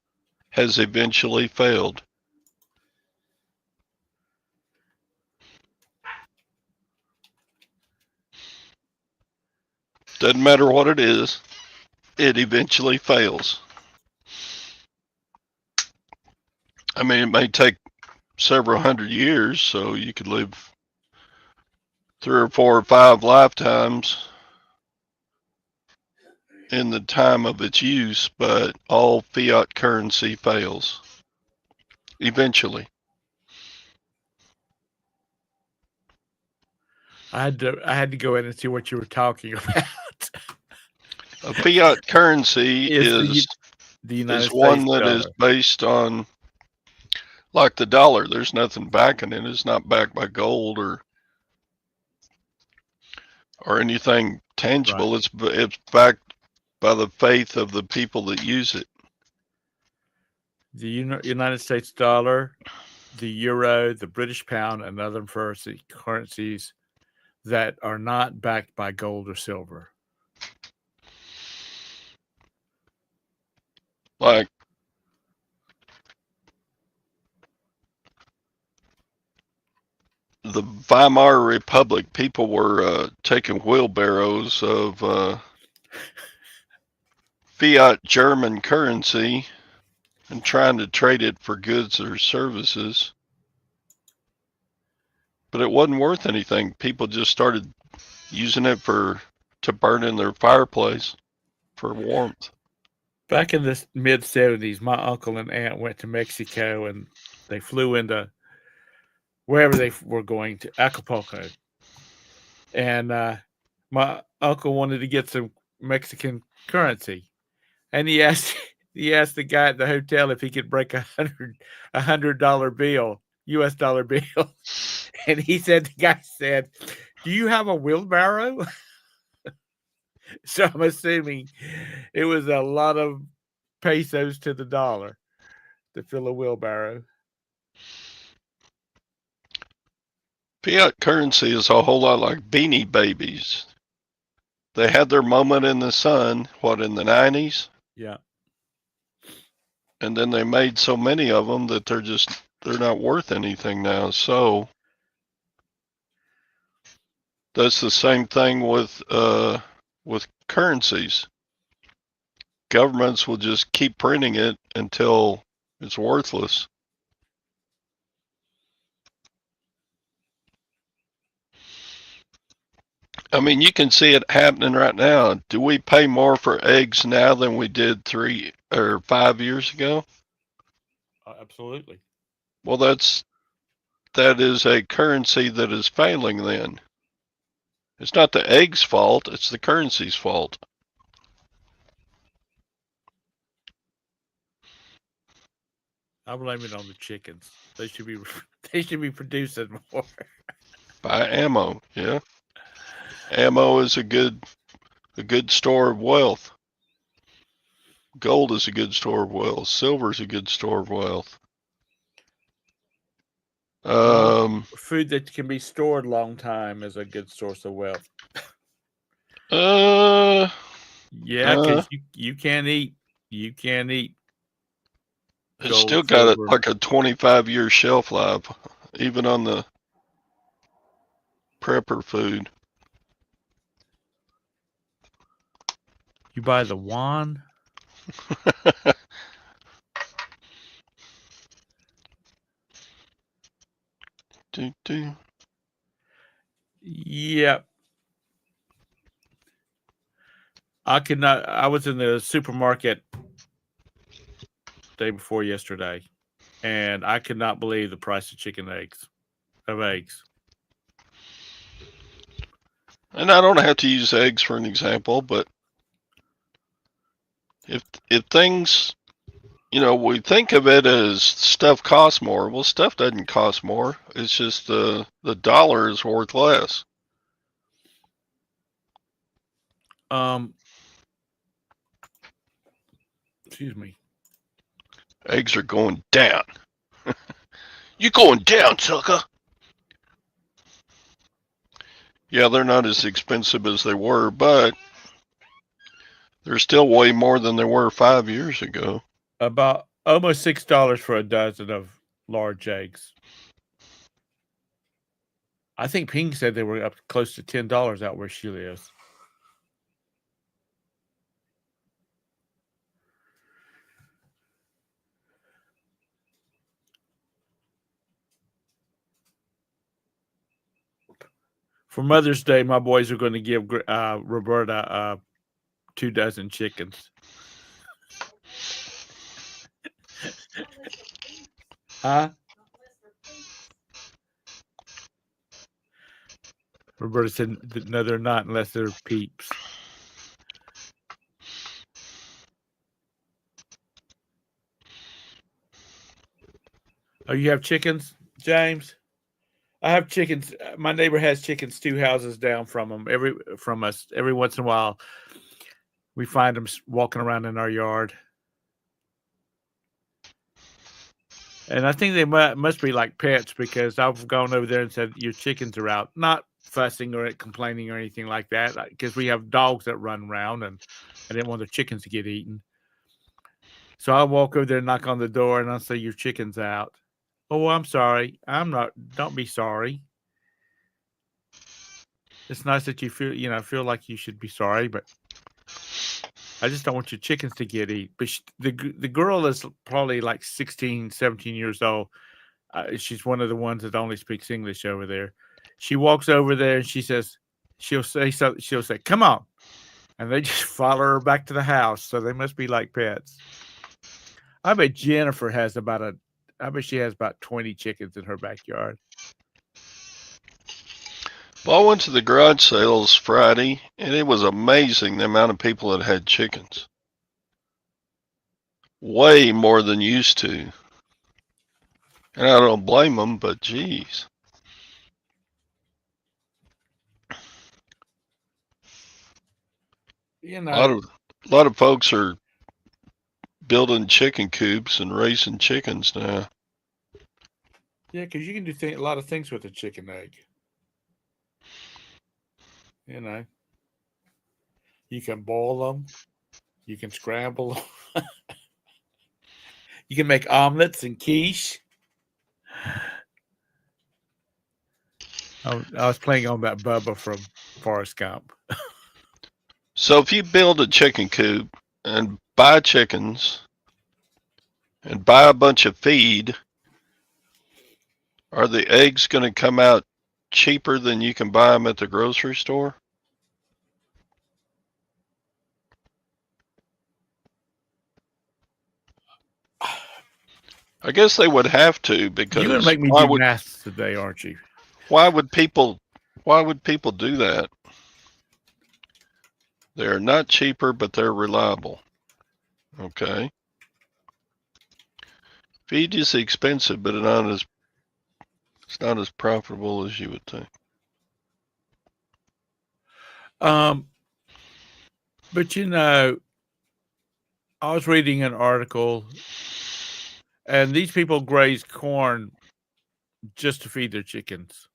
Speaker 1: has eventually failed. Doesn't matter what it is, it eventually fails. I mean, it may take several hundred years, so you could live 3 or 4 or 5 lifetimes in the time of its use, but all fiat currency fails eventually.
Speaker 2: I had to go in and see what you were talking about.
Speaker 1: A fiat currency is
Speaker 2: the United
Speaker 1: one
Speaker 2: States
Speaker 1: that
Speaker 2: dollar.
Speaker 1: is based on, like the dollar. There's nothing backing it. It's not backed by gold or anything tangible. Right. It's backed by the faith of the people that use it.
Speaker 2: The United States dollar, the euro, the British pound, and other currencies that are not backed by gold or silver.
Speaker 1: Like the Weimar Republic, people were taking wheelbarrows of fiat German currency and trying to trade it for goods or services. But it wasn't worth anything. People just started using it to burn in their fireplace for warmth.
Speaker 2: Back in the mid-70s, my uncle and aunt went to Mexico, and they flew into wherever they were going to, Acapulco. And my uncle wanted to get some Mexican currency, and he asked the guy at the hotel if he could break $100 bill, US dollar bill. And the guy said, "Do you have a wheelbarrow?" So I'm assuming it was a lot of pesos to the dollar to fill a wheelbarrow.
Speaker 1: Fiat currency is a whole lot like Beanie Babies. They had their moment in the sun, in the 90s?
Speaker 2: Yeah.
Speaker 1: And then they made so many of them that they're not worth anything now. So that's the same thing with currencies. Governments will just keep printing it until it's worthless. I mean, you can see it happening right now. Do we pay more for eggs now than we did 3 or 5 years ago?
Speaker 2: Absolutely.
Speaker 1: Well, that is a currency that is failing then. It's not the egg's fault, it's the currency's fault.
Speaker 2: I blame it on the chickens. They should be they should be producing more.
Speaker 1: Buy ammo, yeah. Ammo is a good store of wealth. Gold is a good store of wealth. Silver is a good store of wealth.
Speaker 2: Food that can be stored a long time is a good source of wealth.
Speaker 1: Yeah,
Speaker 2: because you can't eat. You can't eat.
Speaker 1: It's still got like a 25-year shelf life, even on the prepper food.
Speaker 2: You buy the wand. Yep. I could not. I was in the supermarket day before yesterday, and I could not believe the price of eggs.
Speaker 1: And I don't have to use eggs for an example, but if things, we think of it as stuff costs more. Well, stuff doesn't cost more. It's just the dollar is worth less.
Speaker 2: Excuse me.
Speaker 1: Eggs are going down. You going down, sucker? Yeah, they're not as expensive as they were, but they're still way more than they were 5 years ago.
Speaker 2: About almost $6 for a dozen of large eggs. I think Pink said they were up close to $10 out where she lives. For Mother's Day, my boys are going to give Roberta 2 dozen chickens. Huh? Roberta said, no, they're not unless they're peeps. Oh, you have chickens, James? I have chickens. My neighbor has chickens 2 houses down from us. Every once in a while, we find them walking around in our yard. And I think they must be like pets because I've gone over there and said, your chickens are out. Not fussing or complaining or anything like that because we have dogs that run around and I didn't want the chickens to get eaten. So I'll walk over there and knock on the door and I'll say, your chicken's out. Oh, I'm sorry. I'm not. Don't be sorry. It's nice that you feel like you should be sorry, but I just don't want your chickens to get eaten. But the girl is probably like 16, 17 years old. She's one of the ones that only speaks English over there. She walks over there and she'll say something. She'll say, come on. And they just follow her back to the house. So they must be like pets. I bet Jennifer has about 20 chickens in her backyard.
Speaker 1: Well, I went to the garage sales Friday, and it was amazing the amount of people that had chickens. Way more than used to. And I don't blame them, but geez.
Speaker 2: A
Speaker 1: lot of folks are building chicken coops and raising chickens now.
Speaker 2: Yeah, because you can do a lot of things with a chicken egg. You can boil them. You can scramble them. You can make omelets and quiche. I was playing on that Bubba from Forrest Gump.
Speaker 1: So if you build a chicken coop and buy chickens and buy a bunch of feed, are the eggs going to come out cheaper than you can buy them at the grocery store? I guess they would have to
Speaker 2: You're
Speaker 1: because
Speaker 2: going to make me
Speaker 1: why
Speaker 2: do
Speaker 1: would
Speaker 2: math today, aren't you?
Speaker 1: why would people do that? They're not cheaper, but they're reliable. Okay. Feed is expensive, but it's not as profitable as you would think.
Speaker 2: But you know, I was reading an article, and these people graze corn just to feed their chickens.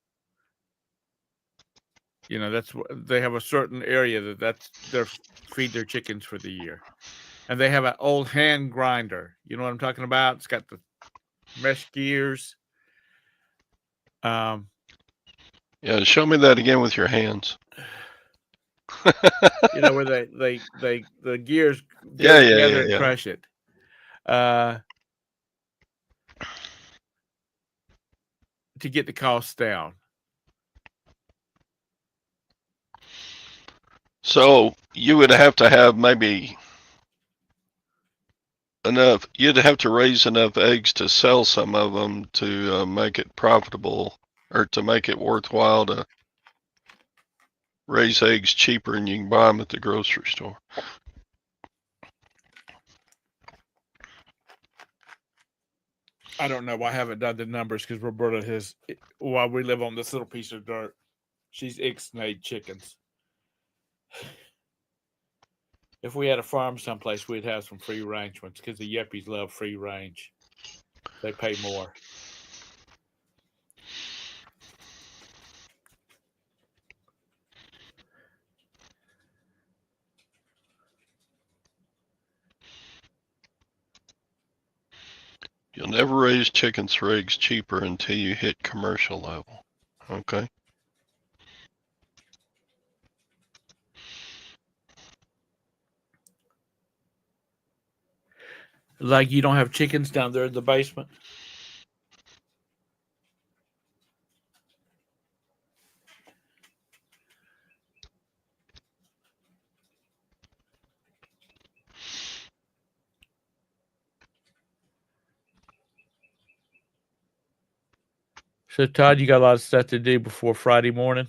Speaker 2: You know, that's what they have a certain area that's their feed their chickens for the year, and they have an old hand grinder. You know what I'm talking about? It's got the mesh gears.
Speaker 1: Yeah, show me that again with your hands.
Speaker 2: You know where the gears go
Speaker 1: Yeah,
Speaker 2: together and
Speaker 1: yeah.
Speaker 2: crush it. To get the costs down.
Speaker 1: So you would have to have maybe enough. You'd have to raise enough eggs to sell some of them to make it profitable, or to make it worthwhile to raise eggs cheaper, and you can buy them at the grocery store.
Speaker 2: I don't know. I haven't done the numbers because Roberta has, while we live on this little piece of dirt, she's ixnayed chickens. If we had a farm someplace, we'd have some free range ones because the yuppies love free range. They pay more.
Speaker 1: You'll never raise chickens for eggs cheaper until you hit commercial level. Okay.
Speaker 2: Like you don't have chickens down there in the basement? So, Todd, you got a lot of stuff to do before Friday morning?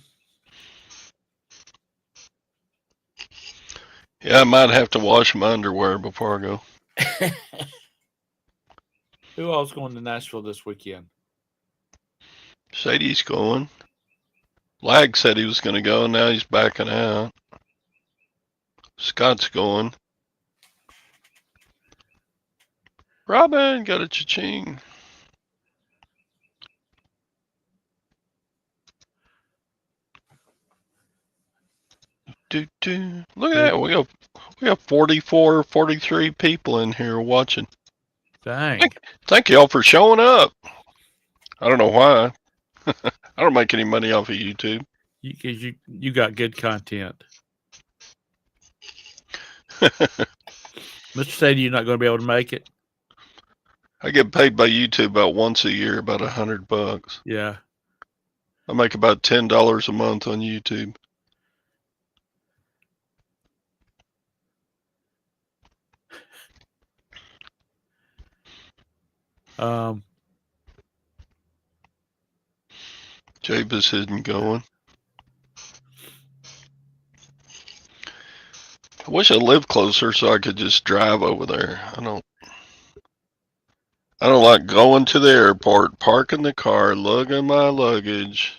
Speaker 1: Yeah, I might have to wash my underwear before I go.
Speaker 2: Who else going to Nashville this weekend?
Speaker 1: Sadie's going. Lag said he was going to go, and now he's backing out. Scott's going. Robin got a cha-ching. Look at that. We got 44, 43 people in here watching.
Speaker 2: Dang.
Speaker 1: Thank y'all for showing up. I don't know why. I don't make any money off of YouTube.
Speaker 2: Because you got good content. Mr. Sadie, you're not going to be able to make it?
Speaker 1: I get paid by YouTube about once a year, about $100.
Speaker 2: Yeah.
Speaker 1: I make about $10 a month on YouTube. Javis isn't going. I wish I lived closer so I could just drive over there. I don't like going to the airport, parking the car, lugging my luggage,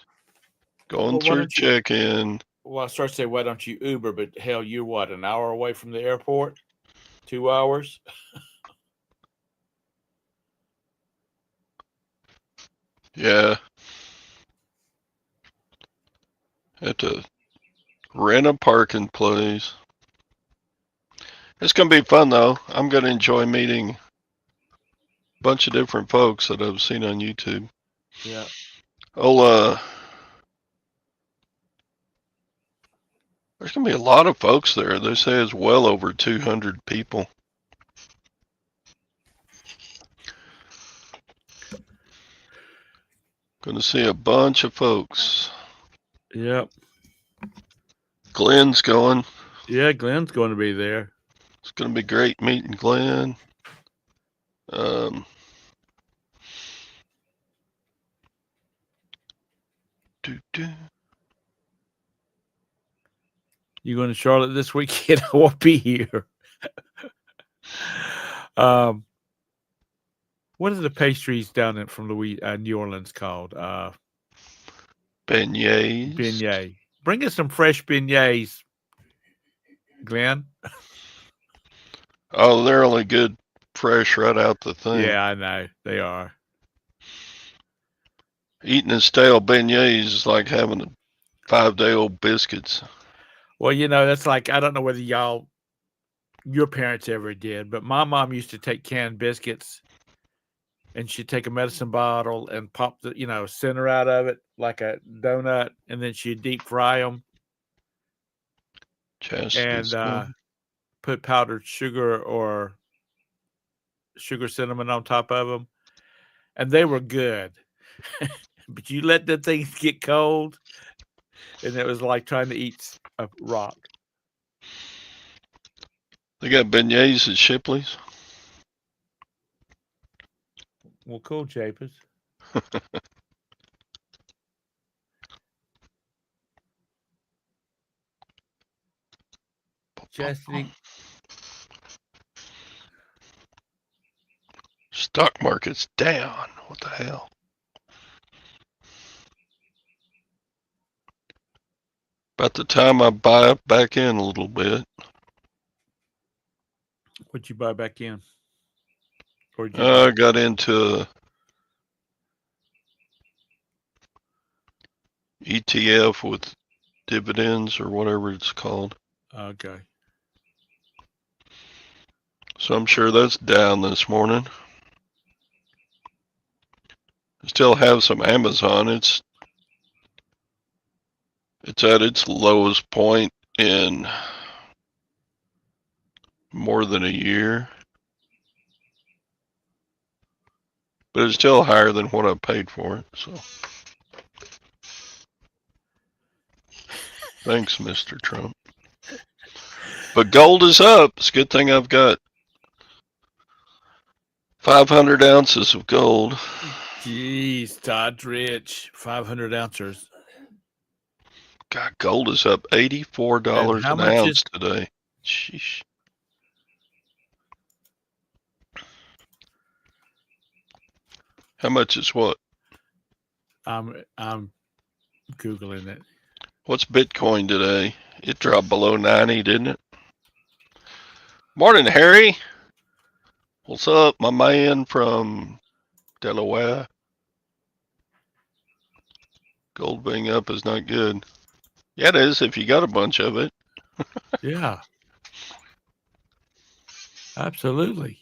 Speaker 1: going through check-in.
Speaker 2: Well, I start to say, why don't you Uber? But hell, you're what, an hour away from the airport? 2 hours?
Speaker 1: Yeah. Have to rent a parking place. It's going to be fun, though. I'm going to enjoy meeting a bunch of different folks that I've seen on YouTube.
Speaker 2: Yeah.
Speaker 1: Oh, there's going to be a lot of folks there. They say it's well over 200 people. Going to see a bunch of folks.
Speaker 2: Yep.
Speaker 1: Glenn's going.
Speaker 2: Yeah, Glenn's going to be there.
Speaker 1: It's going to be great meeting Glenn. Do.
Speaker 2: You going to Charlotte this weekend? I won't be here. What are the pastries down in from New Orleans called?
Speaker 1: Beignets.
Speaker 2: Beignet. Bring us some fresh beignets, Glenn.
Speaker 1: Oh, they're only good fresh right out the thing.
Speaker 2: Yeah, I know they are.
Speaker 1: Eating a stale beignets is like having a 5-day-old biscuits.
Speaker 2: Well, you know, that's like, I don't know whether your parents ever did, but my mom used to take canned biscuits and she'd take a medicine bottle and pop the, center out of it like a donut, and then she'd deep fry them
Speaker 1: Chastity's
Speaker 2: and put powdered sugar or sugar cinnamon on top of them. And they were good. But you let that thing get cold, and it was like trying to eat a rock.
Speaker 1: They got beignets at Shipley's.
Speaker 2: Well, cool, Japers. Chastity.
Speaker 1: Stock market's down. What the hell? About the time I buy back in a little bit.
Speaker 2: What'd you buy back in? Or did you
Speaker 1: I got into ETF with dividends or whatever it's called.
Speaker 2: Okay.
Speaker 1: So I'm sure that's down this morning. I still have some Amazon. It's at its lowest point in more than a year. But it's still higher than what I paid for it, so. Thanks, Mr. Trump. But gold is up. It's a good thing I've got 500 ounces of gold.
Speaker 2: Jeez, Todd's rich. 500 ounces.
Speaker 1: God, gold is up $84 an ounce today. Sheesh. How much is what?
Speaker 2: I'm Googling it.
Speaker 1: What's Bitcoin today? It dropped below 90, didn't it? Morning, Harry. What's up, my man from Delaware? Gold being up is not good. Yeah, it is if you got a bunch of it.
Speaker 2: Yeah. Absolutely.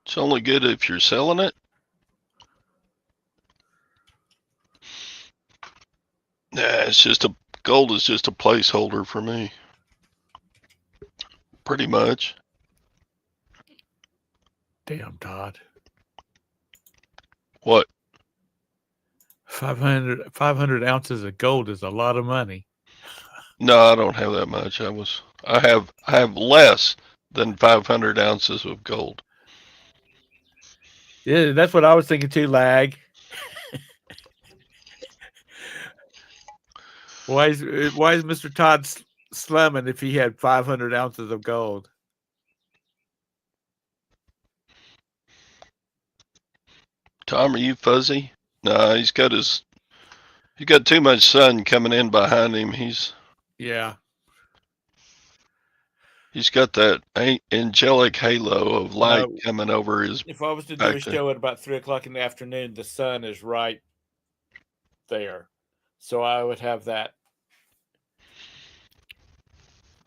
Speaker 1: It's only good if you're selling it. Nah, gold is just a placeholder for me. Pretty much.
Speaker 2: Damn, Todd.
Speaker 1: What?
Speaker 2: 500 ounces of gold is a lot of money.
Speaker 1: No, I don't have that much. I have less than 500 ounces of gold.
Speaker 2: Yeah, that's what I was thinking too, Lag. Why is Mr. Todd slumming if he had 500 ounces of gold?
Speaker 1: Tom, are you fuzzy? No, he's got too much sun coming in behind him. He's got that angelic halo of light coming over his.
Speaker 2: If I was to do a show at about 3:00 in the afternoon, the sun is right there, so I would have that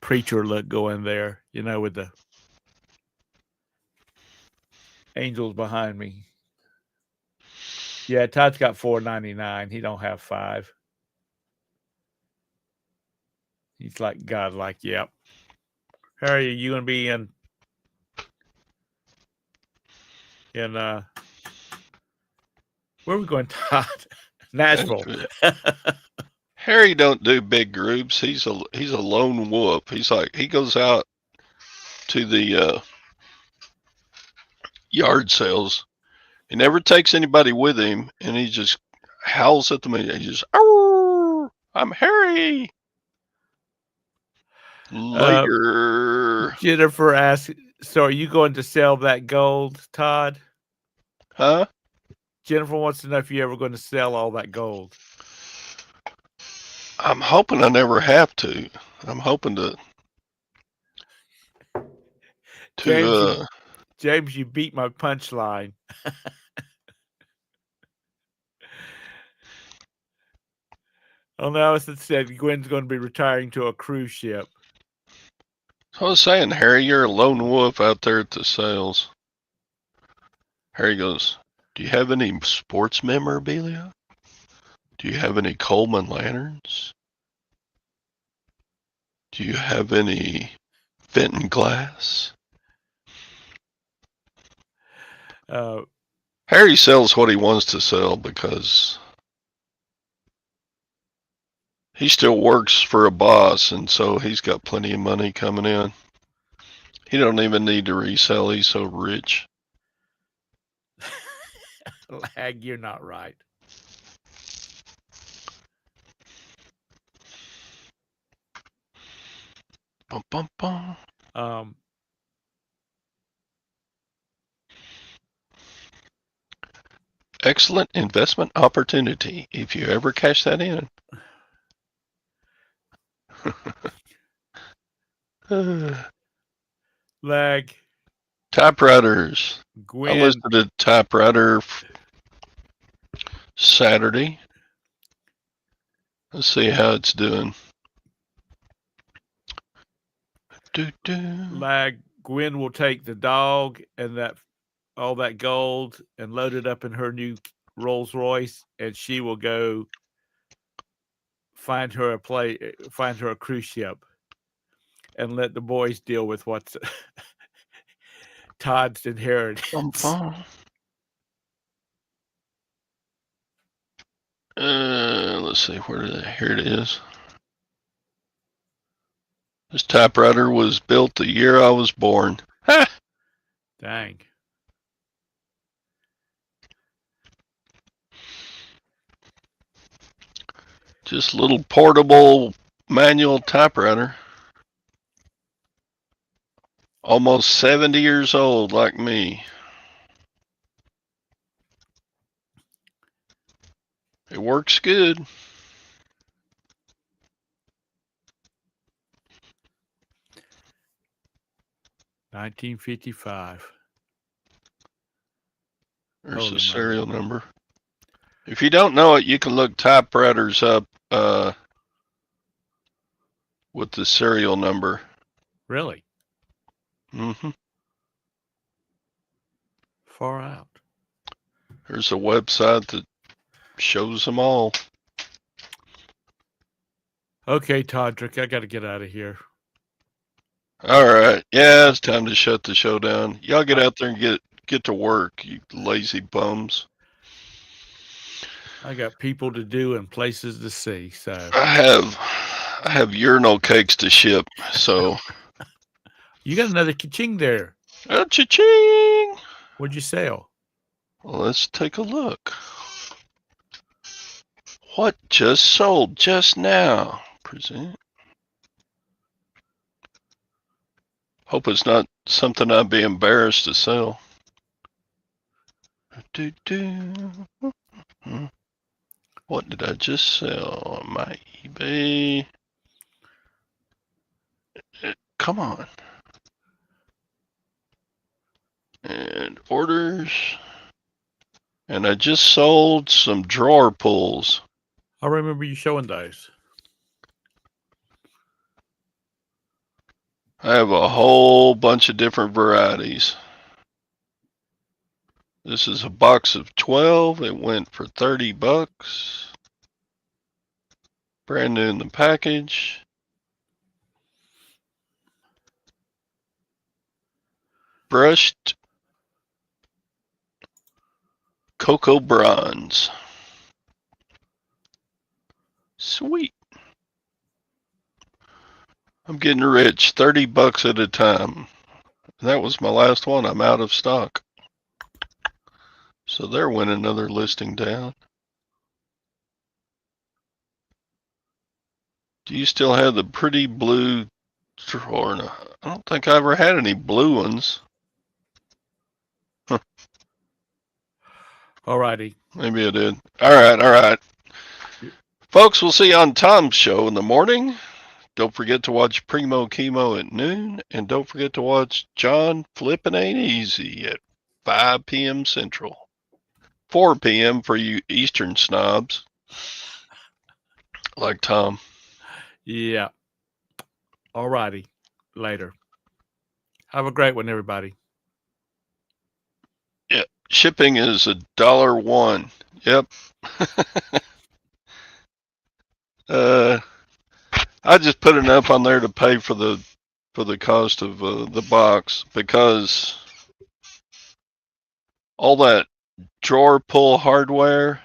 Speaker 2: preacher look going there, with the angels behind me. Yeah, Todd's got $4.99. He don't have 5. He's like God, like, yep. Harry, are you gonna be in Where are we going, Todd? Nashville.
Speaker 1: Harry don't do big groups. He's a lone wolf. He goes out to the yard sales. He never takes anybody with him, and he just howls at them. He just, "Arr, I'm Harry." Later.
Speaker 2: Jennifer asked, so are you going to sell that gold, Todd?
Speaker 1: Huh?
Speaker 2: Jennifer wants to know if you're ever going to sell all that gold.
Speaker 1: I'm hoping I never have to. I'm hoping to
Speaker 2: James, you beat my punchline. Oh no, it said Gwen's going to be retiring to a cruise ship.
Speaker 1: I was saying, Harry, you're a lone wolf out there at the sales. Harry goes, do you have any sports memorabilia? Do you have any Coleman lanterns? Do you have any Fenton glass? Harry sells what he wants to sell because he still works for a boss, and so he's got plenty of money coming in. He don't even need to resell. He's so rich.
Speaker 2: Lag, you're not right.
Speaker 1: Bum, bum, bum. Excellent investment opportunity if you ever cash that in.
Speaker 2: Lag.
Speaker 1: Typewriters.
Speaker 2: Gwen.
Speaker 1: I listed a typewriter Saturday. Let's see how it's doing.
Speaker 2: Lag. Gwen will take the dog and all that gold and load it up in her new Rolls Royce, and she will go find her a cruise ship, and let the boys deal with what's Todd's inheritance.
Speaker 1: Let's see, here it is. This typewriter was built the year I was born. Ha!
Speaker 2: Dang.
Speaker 1: Just a little portable manual typewriter. Almost 70 years old, like me. It works good.
Speaker 2: $19.55.
Speaker 1: There's the serial number. If you don't know it, you can look typewriters up with the serial number.
Speaker 2: Really?
Speaker 1: Mm-hmm.
Speaker 2: Far out.
Speaker 1: There's a website that shows them all.
Speaker 2: Okay, Todrick, I got to get out of here.
Speaker 1: All right. Yeah, it's time to shut the show down. Y'all get out there and get to work, you lazy bums.
Speaker 2: I got people to do and places to see. So
Speaker 1: I have urinal cakes to ship. So
Speaker 2: you got another ka-ching there.
Speaker 1: Cha-ching!
Speaker 2: What'd you sell?
Speaker 1: Well, let's take a look. What just sold just now? Present. Hope it's not something I'd be embarrassed to sell. What did I just sell on my eBay? Come on. And orders. And I just sold some drawer pulls.
Speaker 2: I remember you showing those.
Speaker 1: I have a whole bunch of different varieties. This is a box of 12. It went for $30. Brand new in the package. Brushed Cocoa Bronze. Sweet. I'm getting rich, 30 bucks at a time. That was my last one. I'm out of stock. So there went another listing down. Do you still have the pretty blue drawer? No, I don't think I ever had any blue ones. Huh.
Speaker 2: All righty.
Speaker 1: Maybe I did. All right. Folks, we'll see you on Tom's show in the morning. Don't forget to watch Primo Chemo at noon. And don't forget to watch John Flippin' Ain't Easy at 5 p.m. Central. 4 p.m. for you Eastern snobs like Tom.
Speaker 2: Yeah. All righty. Later. Have a great one, everybody.
Speaker 1: Yeah. Shipping is $1. Yep. I just put enough on there to pay for the cost of the box, because all that drawer pull hardware,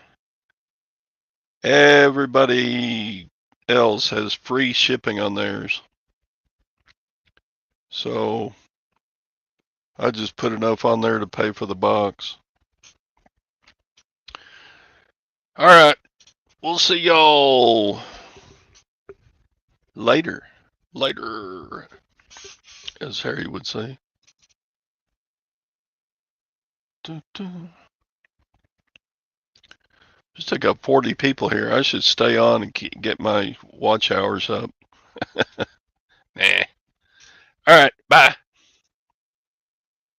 Speaker 1: everybody else has free shipping on theirs. So I just put enough on there to pay for the box. All right. We'll see y'all later, as Harry would say. Just took up 40 people here. I should stay on and get my watch hours up.